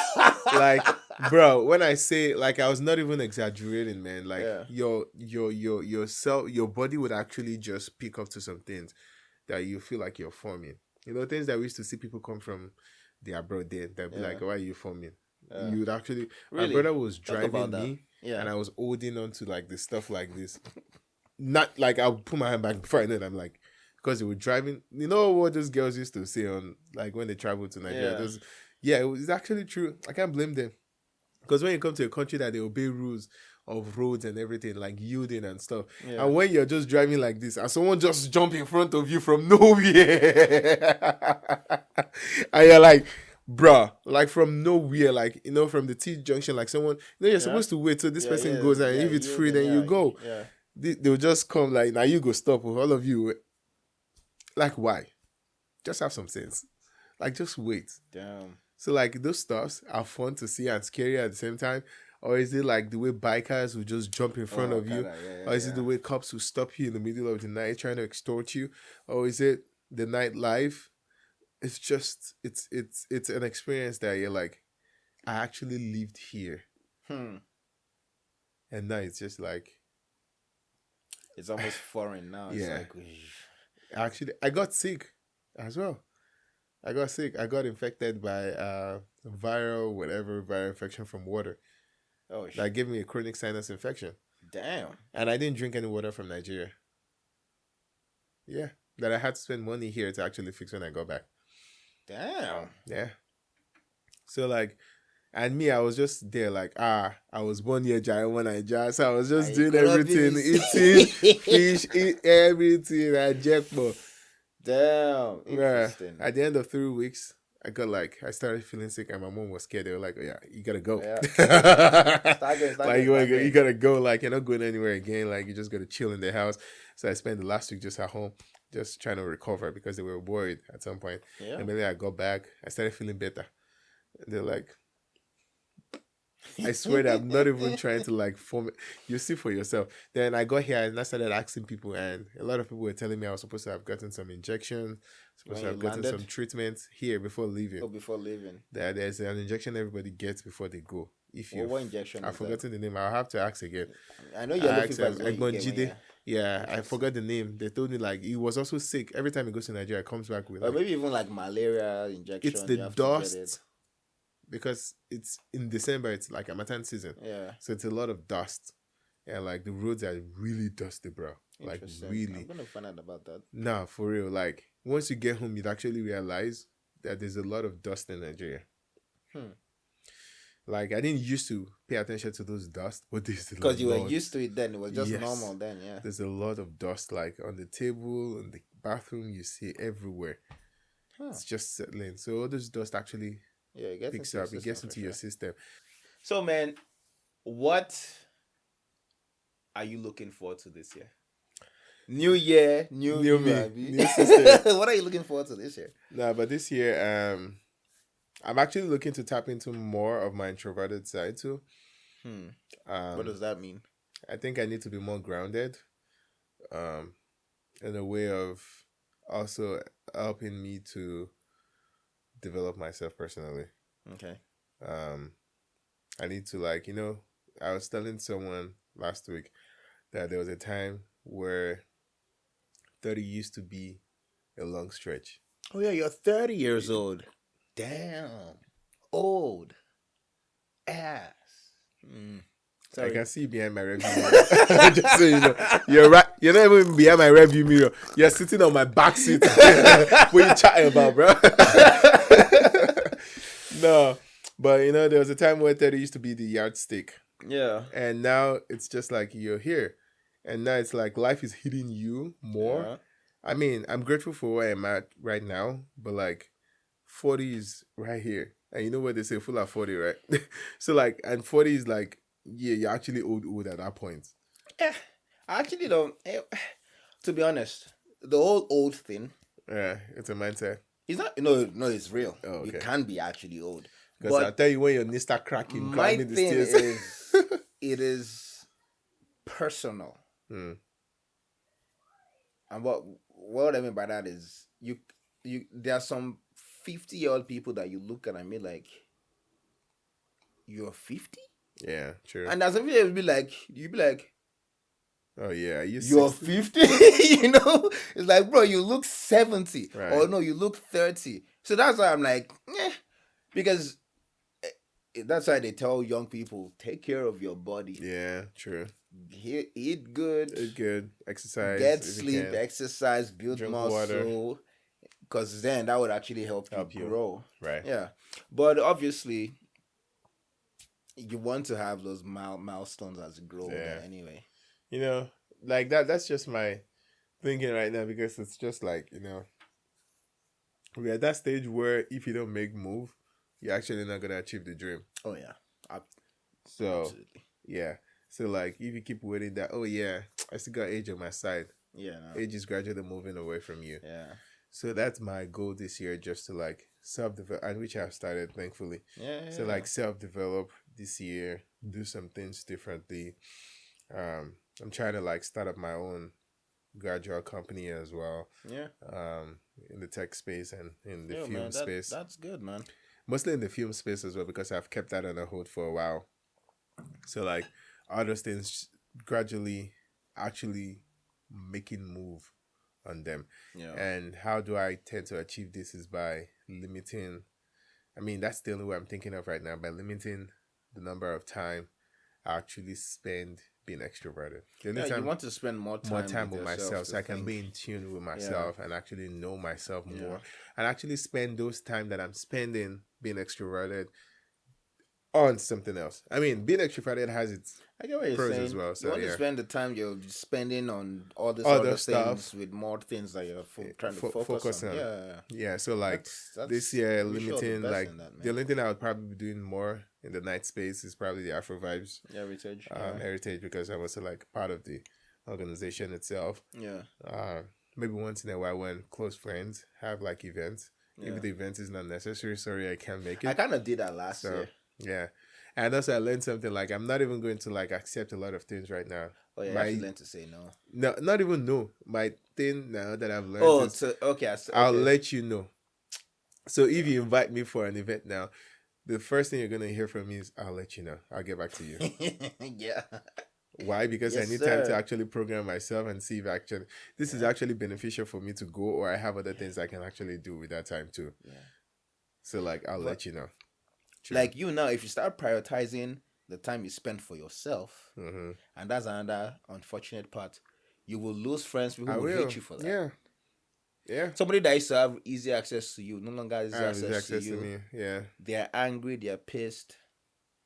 like, bro, when I say, like, I was not even exaggerating, man. Like, your body would actually just pick up to some things that you feel like you're forming. Things that we used to see people come from the abroad, they'd be like, why are you forming? You would actually, really? My brother was driving me, and I was holding on to like the stuff like this. Not like I'll put my hand back before I know it. I'm like, because they were driving. You know what those girls used to say on, like, when they traveled to Nigeria? It was actually true. I can't blame them. Because when you come to a country that they obey rules of roads and everything, like yielding and stuff, and when you're just driving like this, and someone just jump in front of you from nowhere, and you're like, bruh, like from nowhere, like, from the T junction, like someone, you're supposed to wait till this person goes, and if it's free, then you go.
Yeah.
They'll just come like, now you go stop, all of you. Like, why? Just have some sense. Like, just wait.
Damn.
So, like, those stuffs are fun to see and scary at the same time. Or is it like the way bikers will just jump in front of you? Or is it the way cops will stop you in the middle of the night trying to extort you? Or is it the nightlife? It's just, it's an experience that you're like, I actually lived here. And now it's just like,
it's almost foreign now. It's like,
actually, I got sick as well. I got sick. I got infected by viral infection from water.
Oh, shit.
That gave me a chronic sinus infection.
Damn.
And I didn't drink any water from Nigeria. Yeah. That I had to spend money here to actually fix when I got back.
Damn.
Yeah. So, like, and me, I was just there, like, I was 1 year giant when I just, so I was just doing everything, eating fish, eat everything, I jackpot.
Damn. Interesting.
Yeah. At the end of 3 weeks, I started feeling sick, and my mom was scared. They were like, "Oh yeah, you gotta go.
Yeah.
You gotta go. Like, you're not going anywhere again. Like, you just gotta chill in the house." So I spent the last week just at home, just trying to recover because they were worried at some point.
Yeah.
And then I got back. I started feeling better. And they're like, I swear that I'm not even trying to like form it. You see for yourself. Then I got here and I started asking people, and a lot of people were telling me I was supposed to have gotten some injections, supposed to have gotten some treatments here before leaving.
Oh, before leaving.
There's an injection everybody gets before they go.
What injection?
I've forgotten the name. I'll have to ask again.
I know you're looking for
Yeah, I forgot the name. They told me like he was also sick. Every time he goes to Nigeria, comes back with
or maybe even like malaria injection.
It's the dust. Because it's in December, it's like a Harmattan season.
Yeah.
So it's a lot of dust. And like the roads are really dusty, bro. Like really.
I'm gonna find out about that.
Nah, for real. Like once you get home, you'd actually realize that there's a lot of dust in Nigeria. Like I didn't used to pay attention to those dust, but there's
because you were used to it then. It was just normal then, yeah.
There's a lot of dust like on the table, in the bathroom, you see everywhere. It's just settling. So all this dust actually
it
picks up. It gets into your system.
So, man, what are you looking forward to this year? New year, new me, new system. What are you looking forward to this year?
No, but this year, I'm actually looking to tap into more of my introverted side too.
What does that mean?
I think I need to be more grounded, in a way of also helping me to develop myself personally.
Okay.
I need to I was telling someone last week that there was a time where 30 used to be a long stretch.
Oh yeah, you're 30 years old. Damn. Old. Ass.
Sorry. I can see you behind my review mirror. Just so you know. You're right. You're not even behind my review mirror. You're sitting on my back seat. What are you chatting about, bro? No. But, you know, there was a time where 30 used to be the yardstick.
Yeah.
And now it's just like you're here. And now it's like life is hitting you more. Yeah. I mean, I'm grateful for where I'm at right now. But, like, 40 is right here. And you know what they say, full of 40, right? So, like, and 40 is like, yeah, you're actually old at that point.
Yeah. I actually don't. To be honest, the whole old thing.
Yeah, it's a mindset.
It's not. No, it's real. Oh, okay. You can be actually old.
Because I'll tell you when your knees start cracking.
My thing is, it is personal. And what I mean by that is, you there are some 50-year-old people that you look at and be like, you're 50?
Yeah, true.
And as if you'd be like,
oh yeah,
you're 50? You know? It's like, bro, you look 70. Right. Or no, you look 30. So that's why I'm like, because that's why they tell young people, take care of your body.
Yeah, true.
Eat good.
Eat good. Exercise.
Get sleep, exercise, build drink muscle. Because then that would actually help you grow.
Right.
Yeah. But obviously, you want to have those milestones as you grow older anyway.
You know, like that's just my thinking right now, because it's just like, you know, we're at that stage where if you don't make move, you're actually not going to achieve the dream.
Oh, yeah.
Absolutely. Yeah. So, like, if you keep waiting that, oh, yeah, I still got age on my side.
Yeah. No.
Age is gradually moving away from you.
Yeah.
So, that's my goal this year, just to, like, self-develop, and which I've started, thankfully.
Yeah.
So, like, self-develop this year, do some things differently. I'm trying to, like, start up my own graduate company as well.
Yeah.
In the tech space and in the film space.
That's good, man.
Mostly in the film space as well, because I've kept that on a hold for a while. So, like, all those things gradually actually making move on them.
Yeah.
And how do I tend to achieve this is by limiting, I mean, that's the only way I'm thinking of right now, by limiting the number of time I actually spend being extroverted.
You want to spend more time
with myself, so I can be in tune with myself and actually know myself more, and actually spend those time that I'm spending being extroverted on something else. I mean, being extroverted has its pros as well. So
you want to spend the time you're spending on all this other things with more things that you're trying to focus on.
Yeah. So like this year, limiting, like the only thing I would probably be doing more in the night space is probably the Afro Vibes heritage, because I was like part of the organization itself.
Yeah.
Maybe once in a while when close friends have like events. Yeah. If the event is not necessary, sorry, I can't make it.
I kind of did that last year.
Yeah. And also I learned something, like I'm not even going to like accept a lot of things right now.
Oh yeah, you learn to say no.
No, not even no. My thing now that I've learned is, I'll let you know. So if you invite me for an event now, the first thing you're going to hear from me is, I'll let you know. I'll get back to you.
Yeah.
Why? Because I need time to actually program myself and see if actually this is actually beneficial for me to go, or I have other things I can actually do with that time too.
Yeah.
So like, I'll let you know.
True. Like you now, if you start prioritizing the time you spend for yourself, and that's another unfortunate part, you will lose friends. People will hate you for that.
Yeah. Yeah.
Somebody that used to have easy access to you no longer has easy access to you.
Me. Yeah.
They're angry. They're pissed.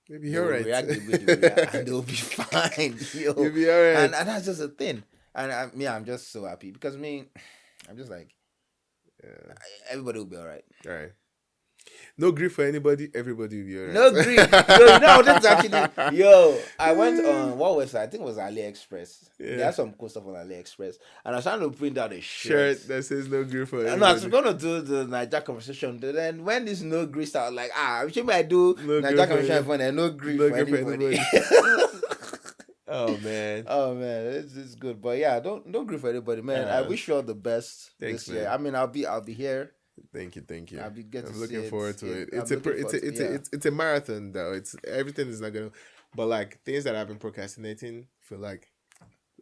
Maybe you're right.
And they'll be fine.
You'll be all right.
And that's just a thing. And I'm just so happy because I'm just like, everybody will be all right.
All right. No grief for anybody. Everybody will be all right.
No grief. That's actually. I went on, what was it? I think it was AliExpress. Yeah. They had some cool stuff on AliExpress. And I was trying to print out a shirt
that says no grief for anybody.
And I was going to do the Nigerian conversation. Then when this no grief started, like, I'm sure I do Nigerian conversation for no grief for anybody.
Oh man,
it's good. But yeah, don't grief for anybody, man. I wish you all the best this year. I mean, I'll be here.
Thank you.
I'm
looking forward to it. It's a marathon though. It's everything is not gonna, but like things that I've been procrastinating for like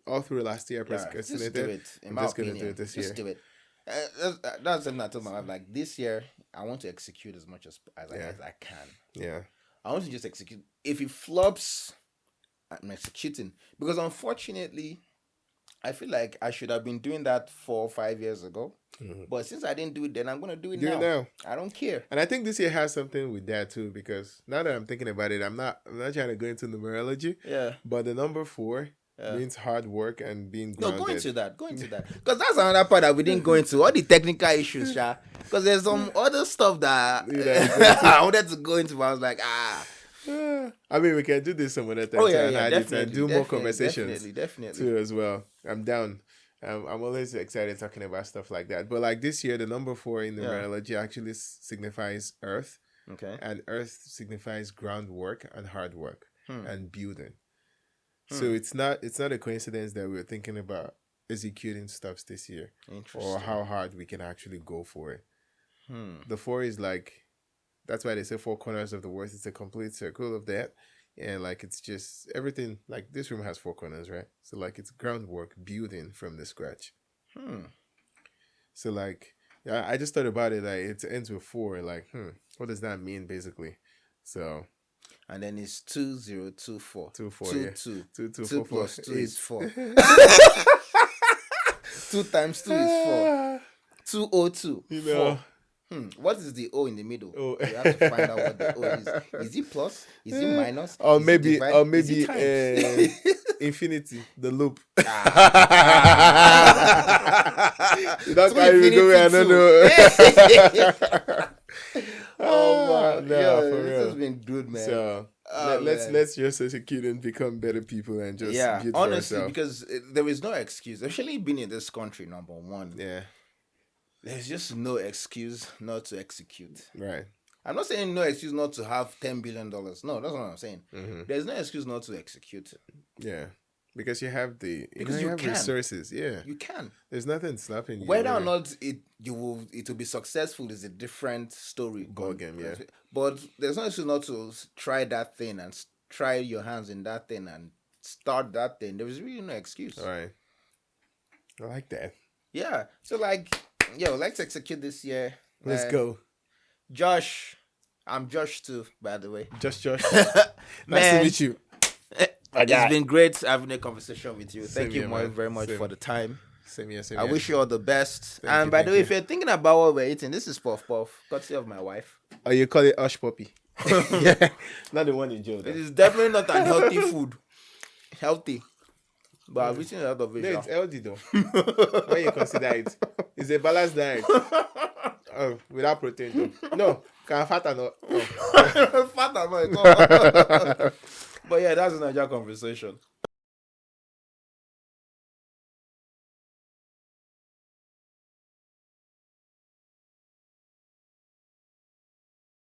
all through last year. Procrastinated.
Just do it.
I'm just gonna do it this year.
Just do it. That's something I told my wife. Like this year, I want to execute as much as I can.
Yeah.
I want to just execute. If it flops, I'm executing. Because unfortunately, I feel like I should have been doing that 4 or 5 years ago. Mm-hmm. But since I didn't do it then, I'm going to do it now. I don't care.
And I think this year has something with that too, because now that I'm thinking about it, I'm not trying to go into numerology.
Yeah.
But the number 4 means hard work and being grounded.
No, go into that. Because that's another part that we didn't go into. All the technical issues, because there's some other stuff that I wanted to go into, but I was like,
I mean, we can do this some other time.
Definitely,
do more conversations.
Definitely.
Too as well. I'm down. I'm always excited talking about stuff like that. But like this year, the number 4 in numerology actually signifies earth.
Okay.
And earth signifies groundwork and hard work and building. So it's not a coincidence that we're thinking about executing stuff this year. Or how hard we can actually go for it. The 4 is like, that's why they say 4 corners of the earth. It's a complete circle of that. And like, it's just everything, like this room has 4 corners, right? So like, it's groundwork, building from the scratch. So like, I just thought about it, like it ends with 4, like, what does that mean basically? So.
And then it's 2024.
24,
2 plus 2 is 4. 2 times 2 is 4. 202.
You know.
4. What is the O in the middle? You have to find out what the O is. Is it plus? Is it minus?
Or maybe infinity, the loop. You don't carry me go where I don't know.
Oh man, this has been good, man.
So let's just execute and become better people and just get
honestly, because there is no excuse, especially being in this country. Number one, there's just no excuse not to execute.
Right.
I'm not saying no excuse not to have $10 billion. No, that's not what I'm saying. There's no excuse not to execute.
Yeah. Because you have resources. Yeah.
You can.
There's nothing stopping you.
Whether or not it will be successful is a different story.
Ball game, yeah.
But there's no excuse not to try that thing and try your hands in that thing and start that thing. There is really no excuse.
All right. I like that.
Yeah. So like, let's execute this year.
Let's go.
Josh. I'm Josh too, by the way.
Josh. Nice to meet you.
It's been great having a conversation with you. Thank you very much for the time.
Same here.
I wish you all the best. And by the way, if you're thinking about what we're eating, this is Puff Puff, courtesy of my wife.
Oh, you call it Hush Puppy? Yeah. Not the one in Joe.
It is definitely not unhealthy food. Healthy. But I've eaten a lot of it.
No, it's healthy though. When you consider it. It's a balanced diet. Without protein though. No, can fat or not? No.
Fat or not? But yeah, that's a Nigerian conversation.